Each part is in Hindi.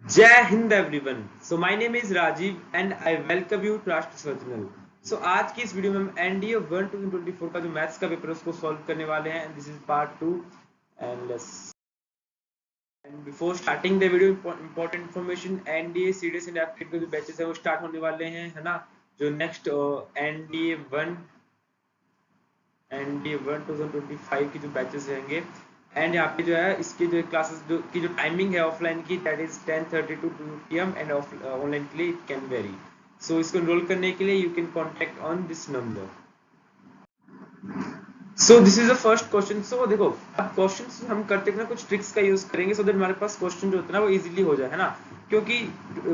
जय हिंद everyone. So my name is Rajiv and I welcome you to Rashtra channel. So आज की इस वीडियो में हम एनडीए 1 2024 का जो मैथ्स का पेपर है उसको सॉल्व करने वाले हैं। This is part 2 and before starting the video important information, NDA CDS and aptitude के जो बैचेस है वो स्टार्ट होने वाले हैं, है ना। जो नेक्स्ट एनडीए 1 2025 की जो बैचेस रहेंगे एंड यहाँ पे जो है इसकी जो क्लासेस जो टाइमिंग है ऑफलाइन की that is 10:30 to 2 PM and online के लिए इट कैन वेरी। सो इसको एनरोल करने के लिए you can contact on this number. So this is the first question. So देखो, अब क्वेश्चंस हम करते हैं ना कुछ ट्रिक्स का यूज करेंगे सो दैट हमारे पास क्वेश्चन जो होता है ना वो इजीली हो जाए, है ना। क्योंकि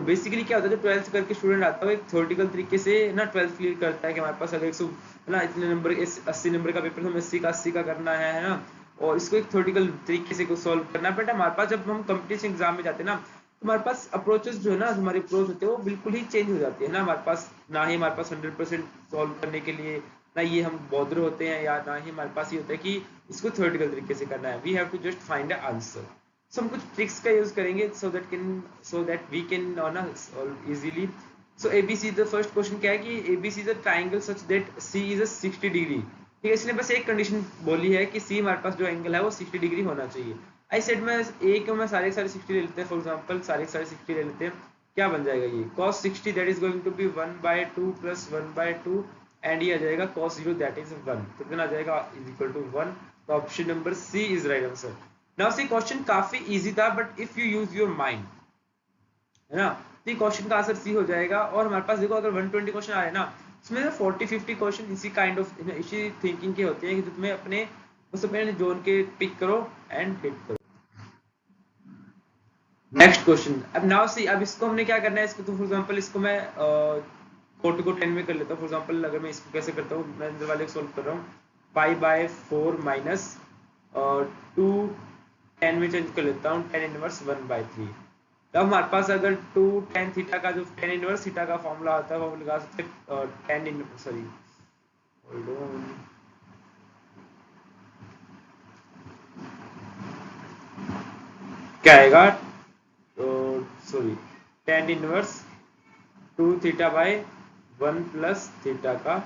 बेसिकली क्या होता है, जो 12th करके स्टूडेंट आता है एक थ्योरेटिकल तरीके से ना 12th क्लियर करता है कि हमारे पास अगर 100 है ना इतने नंबर 80 नंबर का पेपर हमें 80 का करना है ना। और इसको एक थ्योरेटिकल तरीके से सॉल्व करना है। बट हमारे पास जब हम कंपटीशन एग्जाम में जाते हैं ना तो हमारे पास अप्रोचेस जो है ना, हमारी अप्रोच होते हैं वो बिल्कुल ही चेंज हो जाती है ना। हमारे पास ना ही हमारे पास 100% सॉल्व करने के लिए ना ये हम बॉदर होते हैं, या ना ही हमारे पास ये होता है कि इसको थ्योरेटिकल तरीके से करना है। We have to just find a answer. So हम कुछ ट्रिक्स का यूज करेंगे सो दैट वी कैन ना solve easily. So ABC the first question क्या है कि ABC is a triangle such that C is a 60 degree. ठीक है, इसने बस एक कंडीशन बोली है कि सी हमारे पास जो एंगल है वो 60 डिग्री होना चाहिए। आई सेड में ए को मैं सारे 60 ले लेते हैं, फॉर एग्जांपल सारे 60 ले लेते हैं। क्या बन जाएगा ये cos 60 that is going to be 1/2 plus 1/2 and ये आ जाएगा cos 0 दैट इज 1। तो कितना आ जाएगा इज इक्वल टू 1। तो option number C is right answer. Now C question काफी इजी था but if you use your mind, है ना, तो ये क्वेश्चन का आंसर सी हो जाएगा। और हमारे पास देखो अगर 120 क्वेश्चन आ रहे हैं ना, इसमें 40-50 क्वेश्चन इसी काइंड ऑफ इसी थिंकिंग के होते हैं कि जो तुम्हें अपने उससे पहले जोन के पिक करो एंड हिट करो। नेक्स्ट क्वेश्चन, अब नाउ सी, अब इसको हमने क्या करना है, इसको तो फॉर एग्जांपल इसको मैं 4 को 10 में कर लेता हूँ। फॉर एग्जांपल अगर मैं इसको कैसे करता हूँ, मैं इधर वाले को सोल्व कर रहा हूँ। पाई बाय 4 माइनस 2 10 में चेंज कर लेता हूँ 10 इनवर्स 1/3। तब हमारे पास अगर 2 10 थीटा का जो 10 इनवर्स थीटा का फॉर्मूला होता है वो लगा सकते हैं 10 इन सॉरी होल्ड ऑन क्या आएगा, तो sorry 10 inverse 2 theta by 1 plus theta का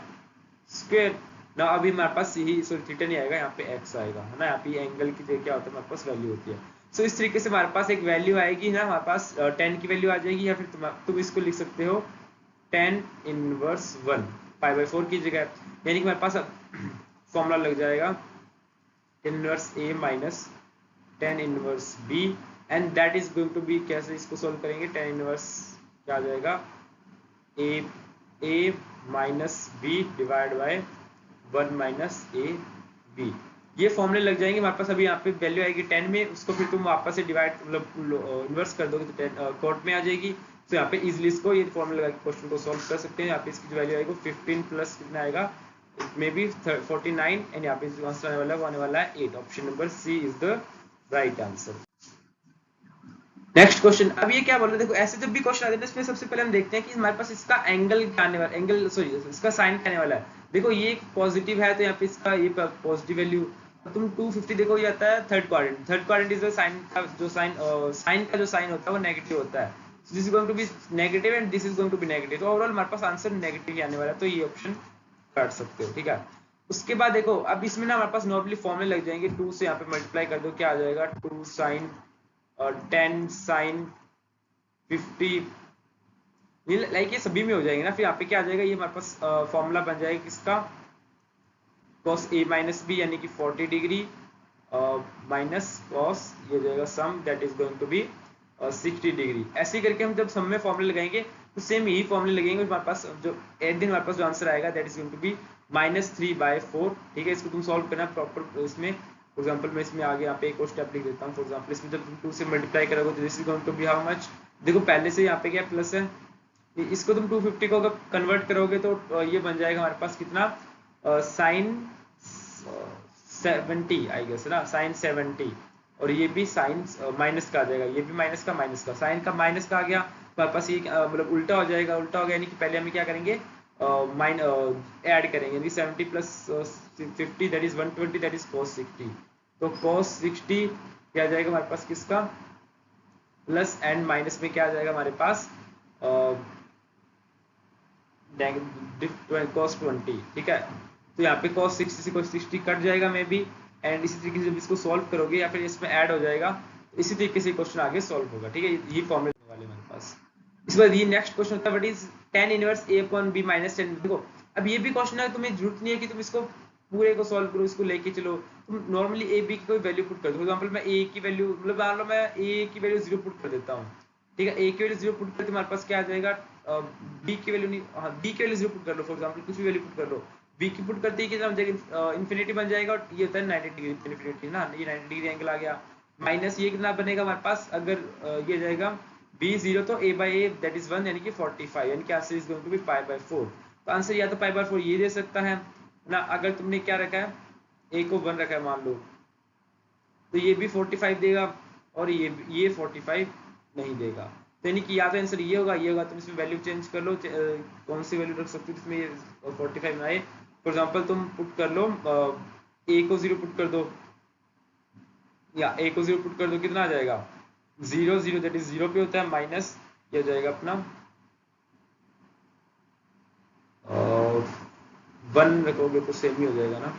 स्क्वायर ना। अभी हमारे पास ही सॉरी थीटा नहीं आएगा, यहाँ पे एक्स आएगा, है ना। यहाँ पे एंगल की क्या होता है, हमारे पास वैल्यू होती है। सो इस तरीके से हमारे पास एक वैल्यू आएगी ना, हमारे पास 10 की वैल्यू आ जाएगी, या फिर तुम इसको लिख सकते हो 10 इनवर्स 1 पाई बाय 4 की जगह। यानी कि हमारे पास फॉर्मूला लग जाएगा 10 inverse A minus 10 inverse B and that is going to be, कैसे इसको सोल्व करेंगे, 10 इनवर्स क्या आ जाएगा A minus B divide by 1 minus A B. ये फॉर्मूले लग जाएंगे हमारे पास। अभी यहाँ पे वैल्यू आएगी 10 में, उसको फिर तुम वापस से डिवाइड मतलब इन्वर्स कर दोगे तो 10 कोट में आ जाएगी। तो यहाँ पे इजिली इसको ये फॉर्मूला लगा के क्वेश्चन को सॉल्व कर सकते हैं। यहाँ पे इसकी जो वैल्यू आएगी 15 प्लस कितना आएगा, इट मे बी 49 एंड यहाँ पे जो आंसर आने वाला है वो आने वाला है 8। Option number C is the right answer. Next question, अब ये क्या बोल रहे हैं, देखो ऐसे जब भी क्वेश्चन आते हैं इसमें सबसे पहले हम देखते हैं कि हमारे पास इसका एंगल क्या आने वाला, एंगल सॉरी इसका साइन क्या आने वाला है। देखो ये पॉजिटिव है तो यहाँ पे इसका ये पॉजिटिव वैल्यू। तुम 250 देखो, ये आता है third quadrant. Third quadrant is the sine का जो साइन का जो साइन होता है वो नेगेटिव होता है। This is going to be negative and this is going to be negative. तो ओवरऑल हमारे पास आंसर नेगेटिव ही आने वाला है, तो ये ऑप्शन काट सकते हो, ठीक है। उसके बाद देखो अब इसमें ना हमारे पास नॉर्मली फॉर्मूले लग जाएंगे। 2 से यहाँ पे मल्टीप्लाई कर दो, क्या आ जाएगा 2 साइन और 10 साइन 50, ये लाइक ये सभी में हो जाएंगे ना। फिर यहाँ पे क्या आ जाएगा, ये हमारे पास फॉर्मूला बन जाएगा किसका, cos a माइनस बी यानी कि 40 डिग्री माइनस cos ये हो जाएगा sum that is going to be 60 degree. ऐसे करके हम जब सम में फॉर्मूले लगाएंगे तो सेम यही फॉर्मूले लगेंगे हमारे पास। जो एट दिन हमारे पास जो आंसर आएगा that is going to be -3/4। ठीक है, इसको तुम सॉल्व करना प्रॉपर। इसमें फॉर एग्जांपल मैं इसमें आगे यहाँ पे एक और स्टेप लिख देता हूँ। फॉर एग्जांपल इसमें जब तुम 2 से मल्टीप्लाई करोगे तो this is going to be how much, देखो पहले से यहाँ पे क्या प्लस है, इसको तुम 250 को अगर कन्वर्ट करोगे तो ये बन जाएगा हमारे पास कितना, साइन 70 आई गेस ना, साइन 70। और ये भी साइन माइनस का आ जाएगा, ये भी माइनस का साइन का माइनस का आ गया। हमारे पास ये मतलब उल्टा हो जाएगा, उल्टा हो गया यानी कि पहले हमें क्या करेंगे माइन ऐड करेंगे, यानी 70 plus 50 that is 120 that is cos 60। तो cos 60 क्या आ जाएगा हमारे पास किसका, प्लस एंड माइनस में क्या आ जाएगा हमारे पास cos 20, ठीक है। तो यहाँ पे cos 60 से cos 60 कट जाएगा मे बी, एंड इसी तरीके से जब इसको सॉल्व करोगे या फिर इसमें ऐड हो जाएगा, तो इसी तरीके से क्वेश्चन आगे सॉल्व होगा, ठीक है। ये फॉर्मूला वाले हमारे पास। इसके बाद ये नेक्स्ट क्वेश्चन होता है what is tan inverse a upon b minus 10। देखो अब ये भी क्वेश्चन है, तुम्हें जरूरत नहीं है कि तुम इसको पूरे को सॉल्व करो, इसको लेके चलो। तुम नॉर्मली ए बी की कोई वैल्यू पुट कर दो। फॉर एग्जांपल मैं ए की वैल्यू, मतलब मान लो मैं ए की वैल्यू 0 पुट कर देता हूँ, ठीक है। ए की वैल्यू 0 पुट करते हमारे पास क्या आ जाएगा, बी की वैल्यू नहीं, हाँ बी की वैल्यू 0 पुट कर लो, फॉर एग्जांपल कुछ भी वैल्यू पुट कर लो। बी की पुट करते ही कितना हो जाएगा, इन्फिनिटी बन जाएगा, और ये होता है 90 डिग्री इन्फिनिटी ना, ये 90 डिग्री एंगल आ गया। माइनस ये कितना बनेगा हमारे पास, अगर ये जाएगा b 0 तो a by a that is 1 यानी कि 45, यानी कि answer is going to be pi by 4। तो आंसर या तो पाई बाय 4 ये दे सकता है ना, अगर तुमने क्या रखा है, a को 1 रखा है मान लो, तो ये भी 45 देगा, और ये 45 नहीं देगा। तो यानी कि या तो आंसर ये होगा, तुम इसमें वैल्यू चेंज कर लो, कौन सी वैल्यू रख सकते हो इसमें, ये 45 में आए। फॉर एग्जांपल तुम पुट कर लो a को 0 पुट कर दो, या a को 0 पुट कर दो, कितना आ जाएगा 0 0 दैट इज 0 पे होता है, माइनस ये जाएगा अपना 1 रखोगे तो सेम ही हो जाएगा ना,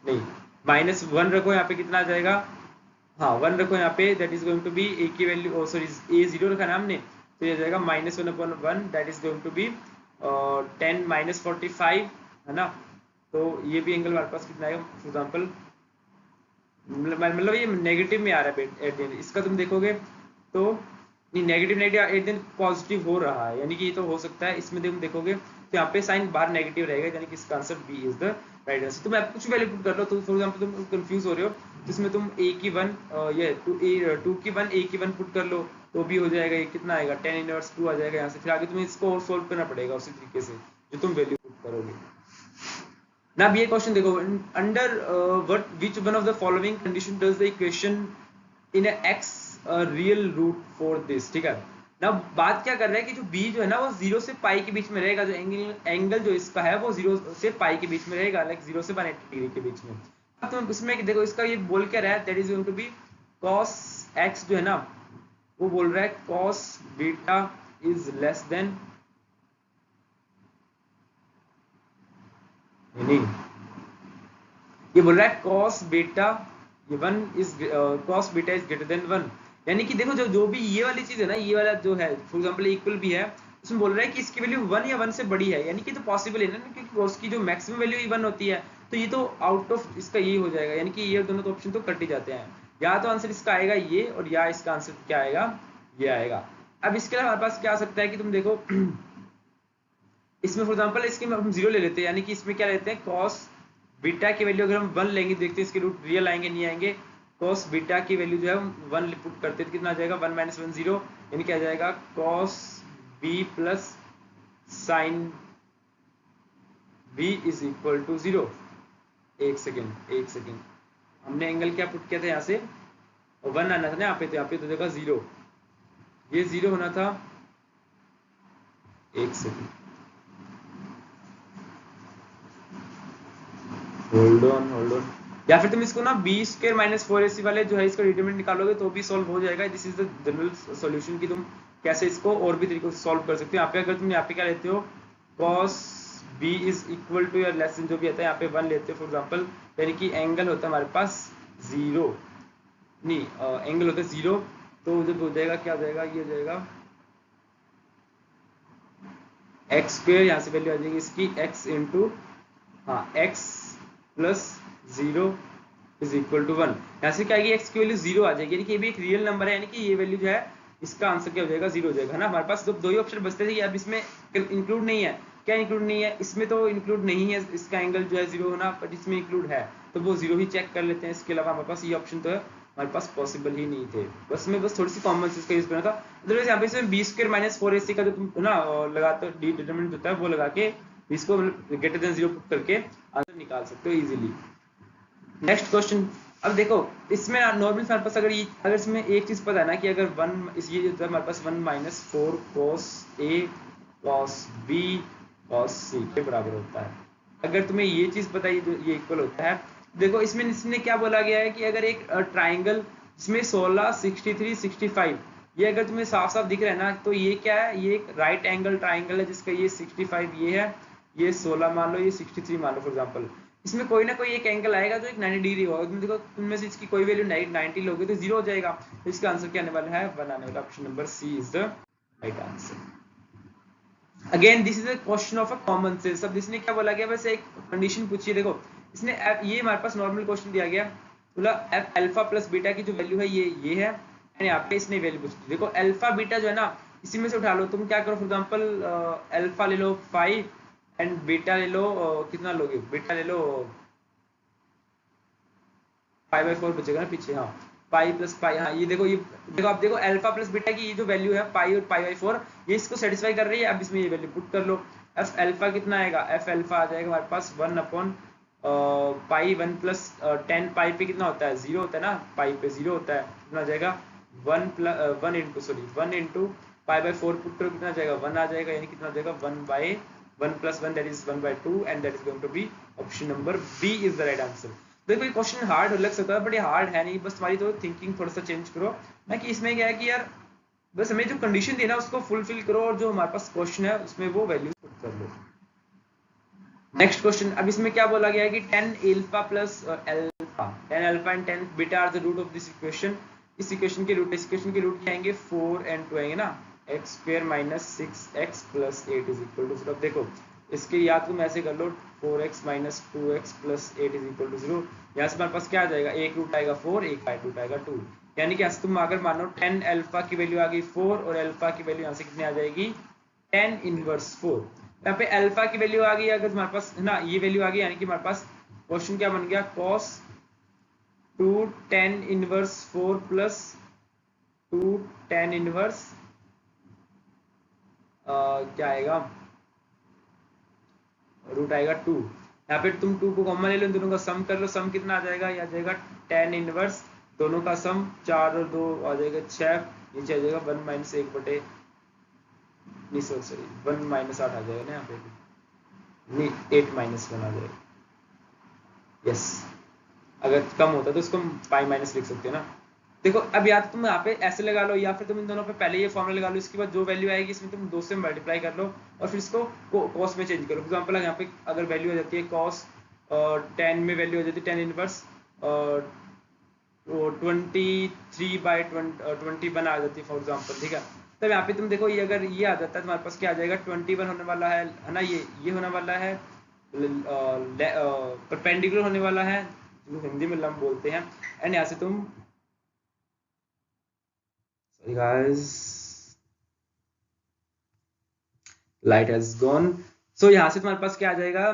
नहीं माइनस 1 रखो, यहाँ पे कितना आ जाएगा, हाँ 1 रखो यहाँ पे, that is going to be a की वैल्यू, सॉरी a 0 रखा ना हमने, तो ये जाएगा -1 upon 1 that is going to be 10 minus 45, है ना। तो ये भी एंगल हमारे पास कितना आएगा, फॉर एग्जांपल मतलब ये नेगेटिव में आ रहा है एट द एंड, इसका तुम देखोगे तो नहीं negative at the end positive हो रहा है, यानी कि ये तो हो सकता है, इसमें तुम देखोगे तो यहाँ पे साइन बाहर नेगेटिव रहेगा, यानी कि इसका answer b is the right answer. तुम कुछ वैल्यू पुट कर लो, तो फॉर एग्जांपल तुम कंफ्यूज हो रहे हो, तो इसमें तुम a की 1 ये 2 की 1 a की 1 पुट कर लो, तो भी हो जाएगा, ये कितना आएगा tan इनवर्स 2 आ जाएगा यहाँ से। फिर आगे तुम्हें इसको और सोल्व करना पड़ेगा उसी तरीके से जो तुम वैल्यू पुट करोगे ना। अब ये क्वेश्चन देखो, under what which one of the following condition does the equation in x real root for this, ठीक है ना। बात क्या कर रहा है कि जो b जो है ना वो 0 से पाई के बीच में रहेगा, जो एंगल जो इसका है वो 0 से पाई के बीच में रहेगा, लाइक 0 से 180 डिग्री के बीच में। अब तुम इसमें देखो, इसका ये बोल क्या रहा है, that is going to be cos x जो है ना, वो बोल रहा है cos beta is less than, नहीं ये बोल रहा है cos बीटा ये 1 is cos beta is greater than 1, यानी कि देखो जो भी ये वाली चीज है ना, ये वाला जो है फॉर एग्जांपल इक्वल भी है, उसमें बोल रहा है कि इसकी वैल्यू 1 या 1 से बड़ी है, यानी कि तो पॉसिबल है ना, क्योंकि cos की जो मैक्सिमम वैल्यू 1 होती है, तो ये तो आउट ऑफ इसका ये हो जाएगा, यानी कि ये दोनों तो ऑप्शन तो कट ही जाते हैं, या तो आंसर इसका आएगा ये, और या इसका आंसर क्या आएगा, ये आएगा। अब इसके अलावा हमारे पास क्या आ सकता है कि तुम देखो इसमें फॉर एग्जांपल इसके हम 0 ले लेते हैं, यानी कि इसमें क्या लेते हैं cos बीटा की वैल्यू अगर हम 1 लेंगे, देखते हैं इसके रूट रियल आएंगे नहीं आएंगे। cos बीटा की वैल्यू जो है हम 1 पुट करते हैं, कितना आ जाएगा 1 - 1 0, यानी क्या आ जाएगा cos b plus sin b is equal to 0। एक सेकेंड हमने एंगल क्या पुट किया था, यहाँ से 1 आना था ना, यहाँ पे तो देखा 0, ये 0 होना था, एक सेकेंड होल्ड ऑन, या फिर तुम इसको ना b² - 4ac वाले जो है इसका डिटरमिनेंट निकालोगे तो भी सॉल्व हो जाएगा। This is the general solution कि तुम कैसे इसको और भी तरीकों से सॉल्व कर सकते हो। यहाँ पे अगर तुम यहाँ पे क्या लेते हो, cos b is equal to या लेस देन जो भी आता है, यहाँ पे 1 लेते हो फॉर एग्जांपल, यानी कि एंगल होता है हमारे पास 0, नहीं एंगल होता है 0, तो जब हो जाएगा क्या हो जाएगा, ये हो जाएगा x², यहाँ से वैल्यू आ जाएगी इसकी x into x plus 0 is equal to 1, यहाँ से क्या आएगी x की वैल्यू 0 आ जाएगी, यानी कि ये भी एक रियल नंबर है, यानी कि ये वैल्यू जो है इसका आंसर क्या हो जाएगा 0 हो जाएगा, है ना। हमारे पास दो ही ऑप्शन बचते थे कि अब इसमें इंक्लूड नहीं है, क्या इंक्लूड नहीं है, इसमें तो इंक्लूड नहीं है इसका एंगल जो है 0 होना, बट इसमें इंक्लूड है तो वो 0 ही चेक कर लेते हैं। इसके अलावा हमारे पास ये ऑप्शन तो है हमारे पास पॉसिबल ही नहीं थे, बस थोड़ी सी कॉमन सेंस का यूज करना था। अदरवाइज यहाँ पे इसमें b² - 4ac का जो तुम ना लगाते हो डिटरमिनेंट होता है, वो लगा के इसको ग्रेटर देन 0 पुट करके आंसर निकाल सकते हो इजीली। नेक्स्ट क्वेश्चन, अब देखो इसमें नॉर्मल हमारे पास अगर इसमें एक चीज पता है ना कि अगर 1 ये जो हमारे पास 1 - 4 cos a cos b cos c के बराबर होता है, अगर तुम्हें ये चीज पता है ये इक्वल होता है, देखो इसमें क्या बोला गया है कि अगर एक ट्राइंगल जिसमें 16 63 65 ये अगर तुम्हें साफ साफ दिख रहा है ना, तो ये क्या है, ये एक राइट एंगल ट्राइंगल है जिसका ये 65 ये है, ये 16 मान लो, ये 63 मान लो फॉर एग्जांपल। इसमें कोई ना कोई एक एंगल आएगा जो एक 90 डिग्री होगा। तुम देखो तुममें से इसकी कोई वैल्यू 90 लोगे तो 0 हो जाएगा। तो इसका आंसर क्या आने वाला है, 1 आने वाला। Option number C is the right answer. Again this is a question of a common sense. अब इसने क्या बोला गया, बस एक कंडीशन पूछी है। देखो इसने ये हमारे पास नॉर्मल क्वेश्चन दिया गया, बोला एफ अल्फा प्लस बीटा की जो वैल्यू है ये है, एंड यहाँ पे इसने वैल्यू पूछी। देखो अल्फा बीटा जो है ना, इसी में से उठा लो। तुम क्या करो, फॉर एग्जांपल अल्फा ले लो 5 एंड बीटा ले लो कितना लोगे, बीटा ले लो 5/4 बचेगा ना पीछे। हाँ पाई प्लस पाई, हाँ ये देखो, ये देखो आप देखो अल्फा प्लस बीटा की ये जो वैल्यू है पाई और पाई/4, ये इसको सेटिस्फाई कर रही है। अब इसमें ये वैल्यू पुट कर लो। एफ अल्फा कितना आएगा, एफ अल्फा आ जाएगा हमारे पास 1/पाई 1 प्लस 10 पाई पे कितना होता है, 0 होता है ना, पाई पे 0 होता है, कितना आ जाएगा 1 इंटू पाई/4 पुट करो, कितना आ जाएगा 1 आ जाएगा, यानी कितना आ जाएगा 1/1 + 1 that is 1/2 and that is going to be option number B is the right answer. देखो ये क्वेश्चन हार्ड लग सकता है बट ये हार्ड है नहीं, बस तुम्हारी तो थिंकिंग थोड़ा सा चेंज करो ना, कि इसमें क्या है कि यार बस हमें जो कंडीशन दी ना उसको फुलफिल करो, और जो हमारे पास क्वेश्चन है उसमें वो वैल्यू पुट कर लो। नेक्स्ट क्वेश्चन, अब इसमें क्या बोला गया है कि 10 alpha plus alpha, 10 alpha and 10 beta are the root of this equation. इस इक्वेशन के रूट, इस इक्वेशन के रूट क्या आएंगे, 4 and 2 आएंगे ना, x² - 6x + 8 = 0। अब देखो इसके या तुम ऐसे कर लो 4x - 2x + 8 = 0। यहाँ से हमारे पास क्या आ जाएगा, एक रूट आएगा 4, एक रूट आएगा 2, यानी कि तुम अगर मानो 10 अल्फा की वैल्यू आ गई 4 और अल्फा की वैल्यू यहाँ से कितनी आ जाएगी 10 इनवर्स 4। यहाँ पे अल्फा की वैल्यू आ गई, अगर तुम्हारे पास है ना ये वैल्यू आ गई, यानी कि हमारे पास क्वेश्चन क्या बन गया, cos 2 10 इनवर्स 4 प्लस 2 10 इनवर्स क्या आएगा, रूट आएगा 2। यहाँ पे तुम 2 को कॉमन ले लो, दोनों का सम कर लो, सम कितना आ जाएगा, ये आ जाएगा 10 इनवर्स, दोनों का सम 4 और 2 आ जाएगा 6, नीचे आ जाएगा 1 - 1 बटे नहीं सॉरी 1 - 8 आ जाएगा ना यहाँ पे, नहीं 8 - 1 आ जाएगा। यस अगर कम होता तो उसको पाई माइनस लिख सकते हो ना। देखो अब या तो तुम यहाँ पे ऐसे लगा लो, या फिर तुम इन दोनों पे पहले ये फॉर्मूला लगा लो, इसके बाद जो वैल्यू आएगी इसमें तुम 2 से मल्टीप्लाई कर लो और फिर इसको कॉस में चेंज करो। एग्जांपल यहाँ पे अगर वैल्यू हो जाती है कॉस 10 में वैल्यू हो जाती है 10 इनवर्स 23/21 आ जाती है फॉर एग्जांपल, ठीक है। तब यहाँ पे तुम देखो ये अगर ये आ जाता है तुम्हारे पास क्या आ जाएगा 21 होने वाला है ना, ये होने वाला है परपेंडिकुलर होने वाला है, जो हिंदी में लंब बोलते हैं। एंड यहाँ से तुम sorry guys light has gone. So यहाँ से तुम्हारे पास क्या आ जाएगा,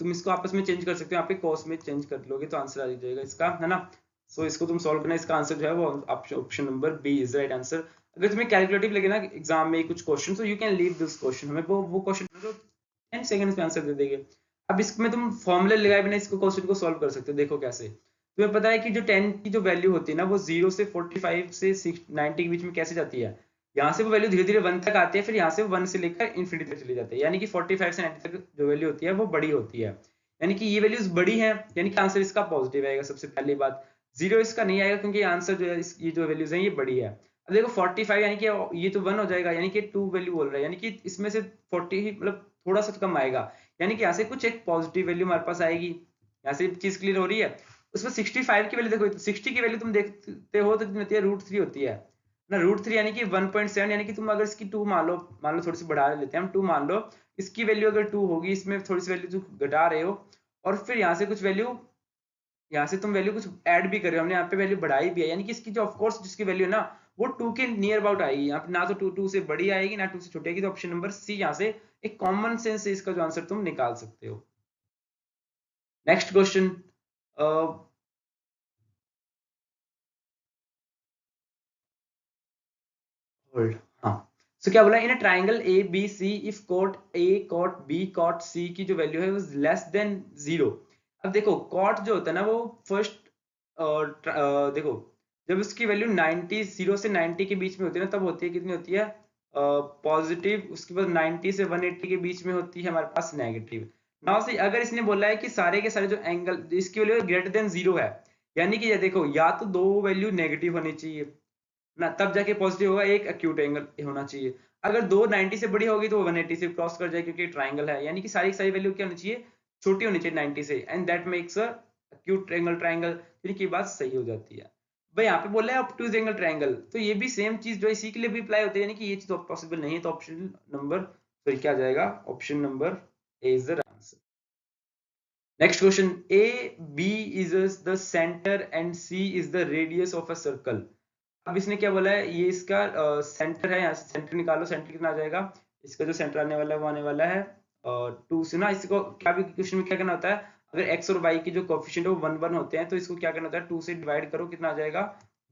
तुम इसको आपस में चेंज कर सकते हो, यहाँ पे कॉस में चेंज कर लोगे तो आंसर आ जाएगा इसका, है ना। सो इसको तुम सॉल्व करना, इसका आंसर जो है वो option number B is right answer. अगर तुम्हें कैलकुलेटिव लगे ना एग्जाम में कुछ क्वेश्चन, तो you can leave this question, हमें वो क्वेश्चन जो 10 सेकंड्स में आंसर दे देंगे। अब इसमें तुम फॉर्मूले लगाए बिना इसको क्वेश्चन को सॉल्व कर सकते हो। देखो कैसे, तुम्हें पता है कि जो 10 की जो वैल्यू होती है ना वो 0 से 45 से 90 के बीच में कैसे जाती है, यहाँ से वो वैल्यू धीरे धीरे 1 तक आती है, फिर यहाँ से 1 से लेकर इन्फिनिटी तक चली जाती है, यानी कि 45 से 90 तक जो वैल्यू होती है वो बड़ी होती है, यानी कि ये वैल्यूज बड़ी है, यानी कि आंसर इसका पॉजिटिव आएगा। सबसे पहली बात 0 इसका नहीं आएगा क्योंकि आंसर जो है ये जो वैल्यूज है ये बड़ी है। अब देखो 45 यानी कि ये तो 1 हो जाएगा, यानी कि 2 वैल्यू बोल रहा है, यानी कि इसमें से 40 ही मतलब थोड़ा सा कम आएगा, यानी कि यहाँ से कुछ एक पॉजिटिव वैल्यू हमारे पास आएगी। यहाँ से चीज क्लियर हो रही है। उसमें 65 की वैल्यू देखो, 60 की वैल्यू तुम देखते हो तो कितनी होती है, √3 होती है ना, √3 यानी कि 1.7, यानी कि तुम अगर इसकी 2 मान लो थोड़ी सी बढ़ा लेते हैं हम, 2 मान लो, इसकी वैल्यू अगर 2 होगी, इसमें थोड़ी सी वैल्यू तुम घटा रहे हो, और फिर यहाँ से कुछ वैल्यू, यहाँ से तुम वैल्यू कुछ ऐड भी कर रहे हो, हमने यहाँ पे वैल्यू बढ़ाई भी है, यानी कि इसकी जो ऑफकोर्स जिसकी वैल्यू है ना वो 2 के नियर अबाउट आएगी, यहाँ पे ना तो 2 से बड़ी आएगी ना 2 से छोटी आएगी। तो ऑप्शन नंबर सी यहाँ से एक कॉमन सेंस से इसका जो आंसर तुम निकाल सकते हो। नेक्स्ट क्वेश्चन, होल्ड, हाँ। सो क्या बोला, in a triangle A B C if cot A cot B cot C की जो वैल्यू है वो लेस देन 0। अब देखो कॉट जो होता है ना वो फर्स्ट देखो जब उसकी वैल्यू 90 0 से 90 के बीच में होती है ना, तब होती है कितनी होती है पॉजिटिव, उसके बाद 90 से 180 के बीच में होती है हमारे पास नेगेटिव। नाउ से अगर इसने बोला है कि सारे के सारे जो एंगल इसकी वैल्यू ग्रेटर देन 0 है, यानी कि ये देखो या तो दो वैल्यू नेगेटिव होनी चाहिए ना, तब जाके पॉजिटिव होगा, एक एक्यूट एंगल होना चाहिए। अगर दो 90 से बड़ी होगी तो 180 से क्रॉस कर जाए, क्योंकि ट्राइंगल है, यानी कि सारी सारी वैल्यू क्या होनी चाहिए, छोटी होनी चाहिए 90 से, and that makes a acute angle triangle, फिर की बात सही हो जाती है। भाई यहाँ पे बोला है ऑब्टूज एंगल ट्राइंगल, तो ये भी सेम चीज जो इसी के लिए भी अप्लाई होती है, यानी कि ये चीज पॉसिबल नहीं है, तो ऑप्शन नंबर फिर क्या जाएगा, option number A is the answer. Next question, A B is the centre and C is the radius of a circle. अब इसने क्या बोला है, ये इसका सेंटर है, यहाँ से सेंटर निकालो, सेंटर कितना आ जाएगा, इसका जो सेंटर आने वाला है वो आने वाला है 2 से ना, इसको क्या भी क्वेश्चन में क्या करना होता है, अगर एक्स और वाई की जो कोफिशिएंट है वो 1 1 होते हैं, तो इसको क्या करना होता है, 2 से डिवाइड करो, कितना आ जाएगा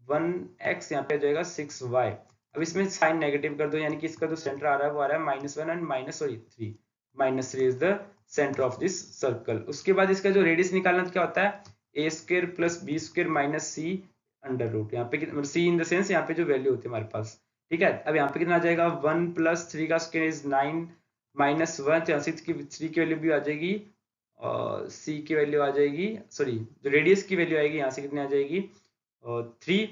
1x, यहाँ पे आ जाएगा 6y। अब इसमें साइन नेगेटिव कर दो, यानी कि इसका जो सेंटर आ रहा है वो आ रहा है -1 and -3, -3 is the centre of this circle. उसके बाद इसका जो रेडियस निकालना क्या होता है, a square plus b square minus c under root, यहाँ पे मतलब सी इन द सेंस यहाँ पे जो वैल्यू होती है हमारे पास, ठीक है। अब यहाँ पे कितना आ जाएगा, 1 + 3 का स्क्वायर इज 9 -1, तो यहाँ से 3 की वैल्यू भी आ जाएगी, और सी की वैल्यू आ जाएगी, सॉरी जो रेडियस की वैल्यू आएगी यहाँ से कितनी आ जाएगी, 3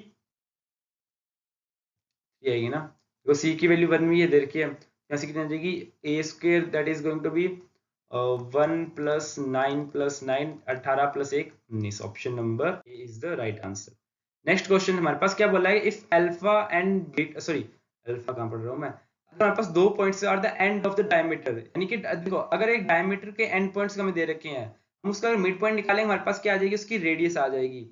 आएगी ना, तो सी की वैल्यू 1 भी है, दे रखी है, यहाँ से कितनी आ जाएगी, A square that is going to be 1 + 9 + 9 18 + 1 19, option number A is the right answer. Next question हमारे पास क्या बोला है, if alpha and beta, sorry alpha कहां पढ़ रहा हूं मैं, अगर हमारे पास दो points are the end of the diameter, यानी कि देखो अगर एक डायमीटर के एंड पॉइंट्स हमें दे रखे हैं, हम उसका अगर मिड पॉइंट निकालेंगे हमारे पास क्या आ जाएगी, उसकी रेडियस आ जाएगी।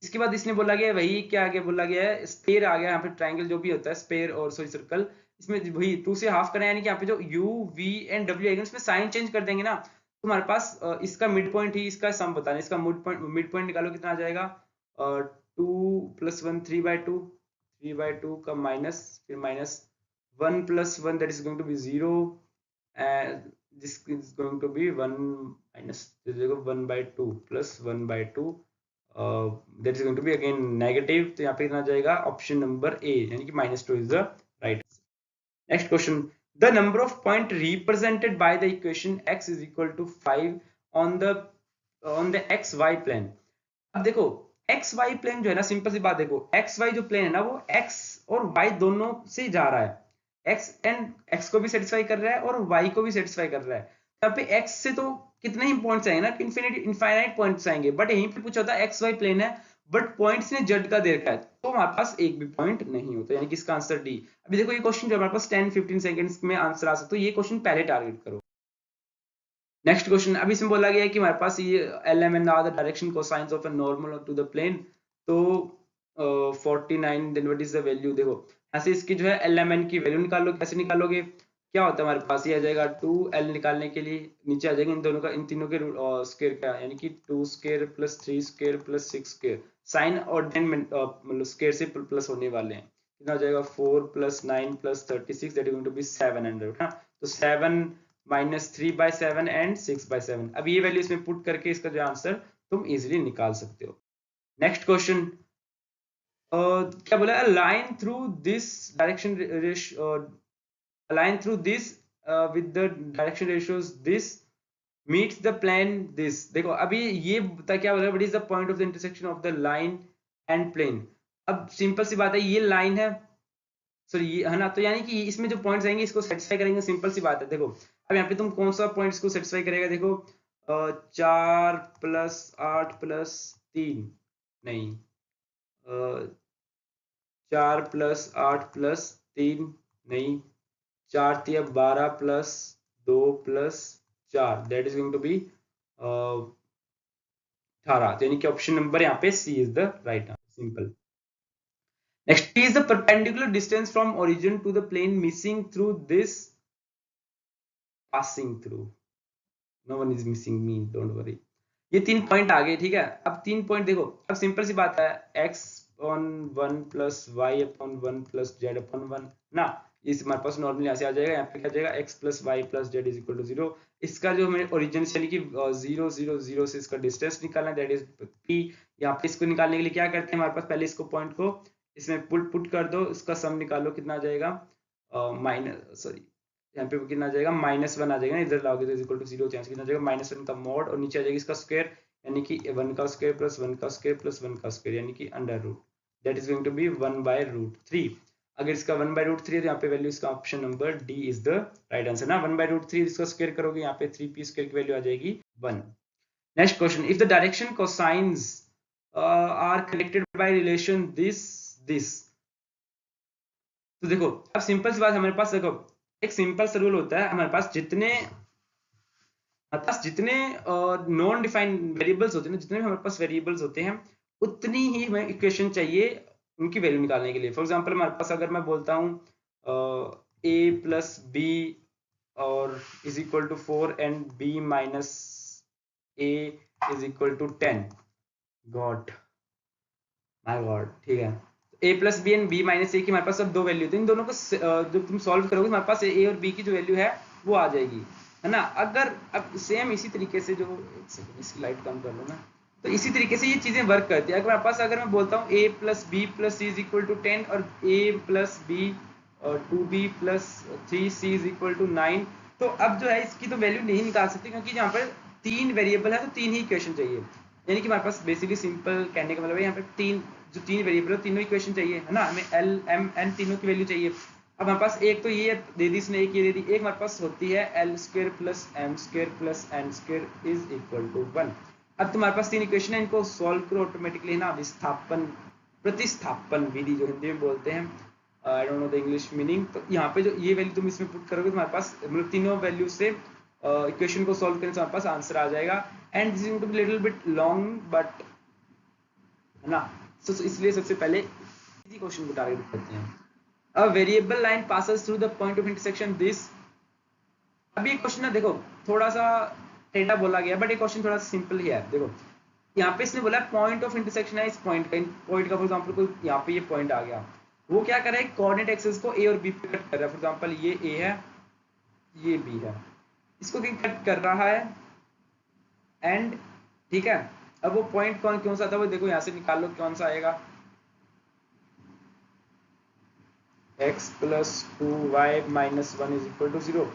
इसके बाद इसने बोला गया है, वही क्या आगे बोला गया है, स्पेयर आ गया यहाँ पे, ट्राइंगल जो भी होता है स्पेयर और सॉरी सर्कल, इसमें वही 2 से हाफ करना है, यानी कि यहाँ पे जो u v एंड w आएगा उसमें साइन चेंज कर देंगे ना, तो हमारे पास इसका मिड पॉइंट ही इसका सम बताना है, इसका मिड पॉइंट निकालो, कितना आ जाएगा 2 + 1 3/2, 3/2 का माइनस, फिर -1 + 1 that is going to be 0, and this is going to be 1 minus 1/2 plus 1/2, that is going to be again negative, तो यहाँ पे कितना जाएगा, ऑप्शन नंबर ए यानी कि -2 is the right. Next question, the number of point represented by the equation x is equal to 5 on the xy plane. अब देखो एक्स वाई प्लेन जो है ना, सिंपल सी बात, देखो एक्स वाई जो प्लेन है ना, वो एक्स और वाई दोनों से जा रहा है, एक्स को भी सेटिस्फाई कर रहा है और वाई को भी सेटिस्फाई कर रहा है। तब पे एक्स से तो कितने ही पॉइंट्स आएंगे ना, इनफाइनाइट पॉइंट्स आएंगे, बट यहीं पे पूछा होता है एक्स वाई प्लेन है, बट पॉइंट्स ने जेड का दे रखा है, तो हमारे पास एक भी पॉइंट नहीं होता, यानी कि इसका आंसर डी। अभी देखो ये क्वेश्चन जो हमारे पास 10-15 सेकंड्स में आंसर आ सकता है, ये क्वेश्चन पहले टारगेट करो। नेक्स्ट क्वेश्चन, अभी इसमें बोला गया है कि हमारे पास ये lm and are the direction cosines of a normal to the plane, तो 49 then what is the value, देखो ऐसे इसकी जो है lmn की वैल्यू निकालो, कैसे निकालोगे, क्या होता है हमारे पास, ये आ जाएगा 2l निकालने के लिए नीचे आ जाएगा इन दोनों का, इन तीनों के स्क्वायर का, यानी कि 2 स्क्वायर + 3 स्क्वायर + 6 स्क्वायर, साइन और डेन मतलब स्क्वायर से प्लस होने वाले हैं, कितना हो जाएगा 4 + 9 + 36 that is going to be 700 ना, तो 7 -3/7 एंड 6/7। अब ये वैल्यू इसमें पुट करके इसका जो आंसर तुम इजीली निकाल सकते हो। नेक्स्ट क्वेश्चन, क्या बोला, line through this direction line through this with the direction ratios this meets the plane this। देखो अभी ये बता क्या बोल रहा है, what is the point of the intersection of the line and plane। अब सिंपल सी बात है, ये लाइन है, सॉरी ये है ना, तो यानी कि इसमें जो पॉइंट्स आएंगे इसको सेटिस्फाई करेंगे, सिंपल सी बात है। देखो अब यहाँ पे तुम कौन सा पॉइंट इसको सेटिस्फाई करेगा, देखो 4 + 8 + 3 नहीं, 4 + 8 + 3 नहीं, 4 × 12 + 2 + 4 that is going to be 18, यानी कि ऑप्शन नंबर यहाँ पे C is the right answer, simple. Next is the perpendicular distance from origin to the plane missing through this passing through, no one is missing me, don't worry। ये 3 पॉइंट आ गए, ठीक है। अब 3 पॉइंट देखो, अब सिंपल सी बात है, x/1 + y/1 + z/1 ना, इस हमारे पास नॉर्मली यहाँ से आ जाएगा, यहाँ पे क्या जाएगा x + y + z = 0। इसका जो हमें ओरिजिन से यानी कि 0 0 0 से इसका डिस्टेंस निकालना है, दैट इज p। यहाँ पे इसको निकालने के लिए क्या करते हैं, हमारे पास पहले इसको पॉइंट को इसमें पुट कर दो, इसका सम निकालो, कितना आ जाएगा माइनस, सॉरी यहाँ पे कितना आ जाएगा -1 आ जाएगा ना, इधर लाओगे तो इक्वल टू 0, चांस कितना आ जाएगा -1 का मॉड, और नीचे आ जाएगा इसका स्क्वायर, यानी कि 1 का स्क्वायर + 1 का स्क्वायर + 1 का स्क्वायर यानी कि under root. That is going to be 1/√3। अगर इसका 1/√3 है तो यहाँ पे वैल्यू इसका option number D is the right answer ना। 1/√3 इसको स्क्वायर करोगे यहाँ पे 3p² की वैल्यू आ जाएगी 1। Next question, if the direction cosines are connected by relation this. तो देखो अब सिंपल सी बात, हमारे पास देखो एक सिंपल सा रूल होता है, हमारे पास जितने नॉन डिफाइंड वेरिएबल्स होते हैं ना, जितने भी हमारे पास वेरिएबल्स होते हैं उतनी ही हमें इक्वेशन चाहिए उनकी वैल्यू निकालने के लिए। फॉर एग्जांपल हमारे पास अगर मैं बोलता हूँ a प्लस बी और is equal to 4 and b minus a is equal to 10, god my god, ठीक है। a plus b and b minus a की हमारे पास अब दो वैल्यू थी, इन दोनों को जब तुम सॉल्व करोगे हमारे पास a और b की जो वैल्यू है वो आ जाएगी, है ना। अगर अब सेम इसी तरीके से जो, एक सेकंड इसकी लाइट कम कर लो ना, तो इसी तरीके से ये चीजें वर्क करती है। अगर मेरे पास, अगर मैं बोलता हूँ a plus b plus c is equal to 10 और a प्लस बी और 2b plus 3c is equal to 9, तो अब जो है इसकी तो वैल्यू नहीं निकाल सकते, क्योंकि यहाँ पर तीन वेरिएबल है तो तीन ही इक्वेशन चाहिए। यानी कि हमारे पास बेसिकली सिंपल कहने का मतलब है यहाँ पे तीन वेरिएबल है, तीनों इक्वेशन चाहिए, है ना। हमें एल एम एन तीनों की वैल्यू चाहिए। अब हमारे पास एक तो ये दे दी इसने, एक ये दे दी, एक हमारे पास होती है l² plus m² plus n² is equal to 1। अब तुम्हारे पास तीन इक्वेशन है, इनको सॉल्व करो ऑटोमेटिकली, ना प्रतिस्थापन विधि जो हिंदी में बोलते हैं, I don't know the English meaning. तो यहाँ पे जो ये वैल्यू तुम इसमें पुट करोगे तुम्हारे पास मतलब तीनों वैल्यू से इक्वेशन को सॉल्व करने से हमारे पास आंसर आ जाएगा। And this is going to be little bit long but, है ना। तो इसलिए सबसे पहले इसी क्वेश्चन को टारगेट करते हैं। A variable line passes through the point of intersection this. अब ये क्वेश्चन ना देखो थोड़ा सा टेढ़ा बोला गया, बट ये क्वेश्चन थोड़ा सा सिंपल ही है। देखो यहाँ पे इसने बोला पॉइंट ऑफ इंटरसेक्शन है इस पॉइंट का फॉर एग्जांपल कोई यहाँ पे ये पॉइंट आ गया, वो क्या कर रहा है, कोऑर्डिनेट एक्सिस को ए और बी पे कट कर रहा है। फॉर एग्जांपल ये ए है, ये बी है, इसको कट कर रहा है एंड, ठीक है। अब वो पॉइंट कौन सा था, वो देखो यहाँ से निकाल लो कौन सा आएगा, x plus 2y minus 1 is equal to 0।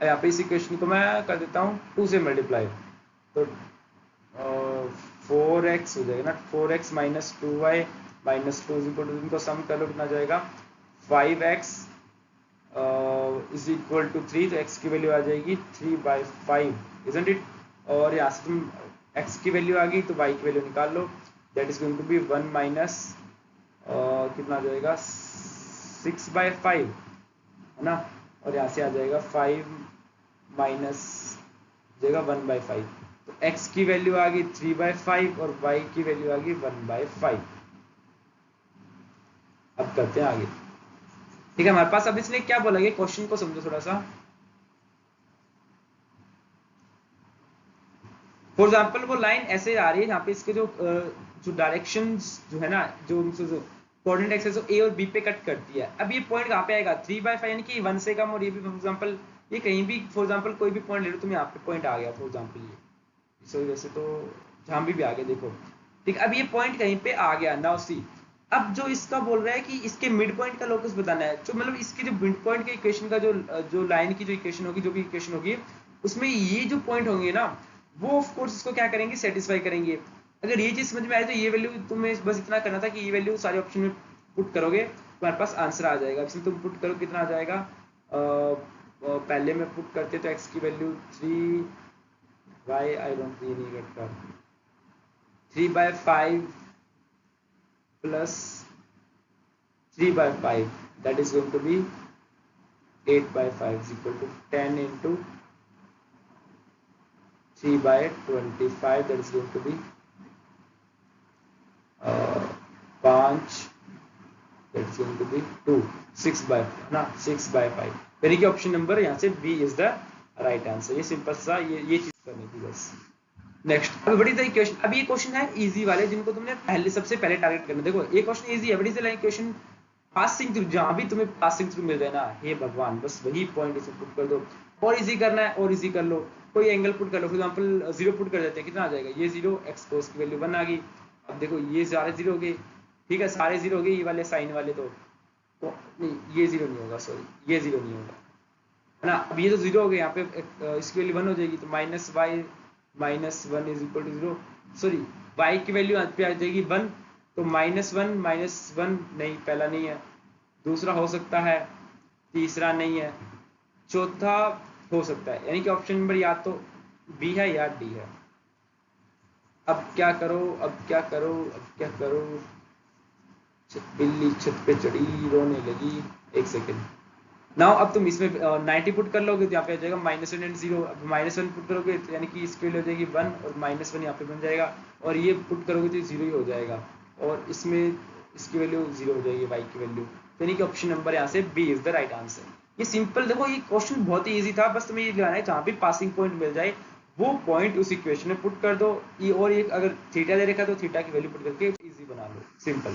यहाँ पे इस इक्वेशन को मैं कर देता हूँ 2 से मल्टीप्लाई, तो 4x हो जाएगा ना, 4x minus 2y minus 2 is equal to, इनको सम कर लो कितना जाएगा 5x इज इक्वल टू 3, तो x की वैल्यू आ जाएगी 3/5, इजंट इट। और यहाँ से तुम x की वैल्यू आ गई तो y की वैल्यू निकाल लो, that is going to be 1 minus कितना आ जाएगा 6/5, है ना। और यहाँ से आ जाएगा 5 माइनस जाएगा 1/5, तो x की वैल्यू आ गई 3/5 और y की वैल्यू आ गई 1/5। अब करते हैं आगे, ठीक है। हमारे पास अब इसने क्या बोला, ये क्वेश्चन को समझो थोड़ा सा। फॉर एग्जाम्पल वो लाइन ऐसे आ रही है, यहाँ पे इसके जो डायरेक्शंस जो है ना, जो कोऑर्डिनेट एक्सिस को ए और बी पे कट करती है। अब ये पॉइंट कहाँ पे आएगा 3/5, यानी कि 1 से कम। और ये भी फॉर एग्जांपल ये कहीं भी फॉर एग्जांपल कोई भी पॉइंट ले लो तुम, यहाँ पे पॉइंट आ गया फॉर एग्जांपल ये, इस वजह से तो जहाँ भी आ गया देखो, ठीक। अब ये पॉइंट कहीं पे आ गया ना उसी, अब जो इसका बोल रहा है कि इसके मिड पॉइंट का लोकस बताना है, जो मतलब इसके जो मिड पॉइंट के इक्वेशन का जो लाइन की जो इक्वेशन होगी, जो भी इक्वेशन होगी, उसमें ये जो पॉइंट होंगे ना, वो ऑफ कोर्स इसको क्या करेंगे, सेटिस्फाई करेंगे। अगर ये चीज समझ में आए तो ये वैल्यू तुम्हें बस इतना करना था कि ये वैल्यू सारे ऑप्शन में पुट करोगे तुम्हारे पास आंसर आ जाएगा। इसमें तुम पुट करो कितना आ जाएगा, पहले में पुट करते तो x की वैल्यू 3y, आई डोंट ये नहीं करता, 3/5 plus 3/5 that is going to be 8/5 is equal to 10 into 3/25 that is going to be 5 that is going to be 2, 6/5 ना, 6/5, यानी कि ऑप्शन नंबर यहाँ से B is the right answer. ये सिंपल सा ये चीज करनी थी बस। नेक्स्ट, अब व्हाट इज द इक्वेशन। अब ये क्वेश्चन है इजी वाले जिनको तुमने सबसे पहले टारगेट करना। देखो ये क्वेश्चन इजी है, what is the equation passing through, जहां भी तुम्हें पासिंग थ्रू मिल जाए ना, हे भगवान बस वही पॉइंट इसे पुट कर दो। और इजी करना है और इजी कर लो, कोई एंगल पुट कर लो, फॉर एग्जांपल 0 पुट कर देते हैं, कितना आ जाएगा, ये 0, x कोस की वैल्यू 1 आ गई। अब देखो ये सारे 0 हो गए, ठीक है, सारे 0 हो गए, ये वाले साइन वाले तो नहीं, ये 0 नहीं होगा, सॉरी ये 0 नहीं होगा, है ना। अब ये तो 0 हो गए, यहाँ पे इसकी वैल्यू 1 हो जाएगी, तो -y -1 is equal to 0, sorry y की वैल्यू पे आ जाएगी 1, तो -1 नहीं, पहला नहीं है, दूसरा हो सकता है, तीसरा नहीं है, चौथा हो सकता है, यानी कि ऑप्शन नंबर या तो बी है या डी है। अब क्या करो, अब क्या करो, अब क्या करो, बिल्ली छत पे चढ़ी रोने लगी। एक सेकेंड। नाउ अब तुम इसमें 90 पुट कर लोगे तो यहाँ पे आ जाएगा -1 एंड 0। अब -1 पुट करोगे तो यानी कि इसके लिए हो जाएगी 1 और -1 यहाँ पे बन जाएगा, और ये पुट करोगे तो 0 ही हो जाएगा, और इसमें इसकी वैल्यू 0 हो जाएगी, y की वैल्यू। तो यानी कि ऑप्शन नंबर यहाँ से B is the right answer. ये सिंपल, देखो ये क्वेश्चन बहुत ही ईजी था, बस तुम्हें ये लगाना है जहाँ भी पासिंग पॉइंट मिल जाए वो पॉइंट उस इक्वेशन में पुट कर दो। ये और एक अगर थीटा दे रखा है तो थीटा की वैल्यू पुट करके इजी बना लो, सिंपल।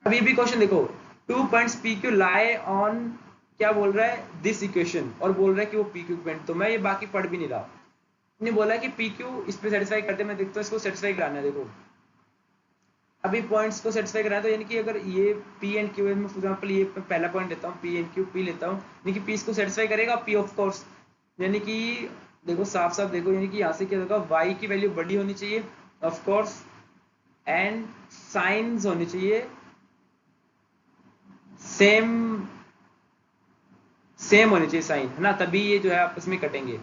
अब ये भी क्वेश्चन देखो, 2 points P Q lie on, क्या बोल रहा है, दिस इक्वेशन, और बोल रहा है कि वो पी क्यू पॉइंट, तो मैं ये बाकी पढ़ भी नहीं रहा, ने बोला है कि पी क्यू इस पे सेटिस्फाई करते, मैं देखता हूँ इसको सेटिस्फाई कराना है। देखो अभी पॉइंट्स को सेटिस्फाई कराना है, तो यानी कि अगर ये पी एंड क्यू में, फॉर एग्जांपल ये पहला पॉइंट लेता हूँ, पी एंड क्यू पी लेता हूँ, यानी कि पी इसको सेटिस्फाई करेगा, पी ऑफ कोर्स, यानी कि देखो साफ साफ देखो, यानी कि यहाँ से क्या होगा, वाई की वैल्यू बड़ी होनी चाहिए ऑफ कोर्स, एंड साइंस होनी चाहिए सेम, सेम होनी चाहिए साइन, है ना, तभी ये जो है आपस में कटेंगे,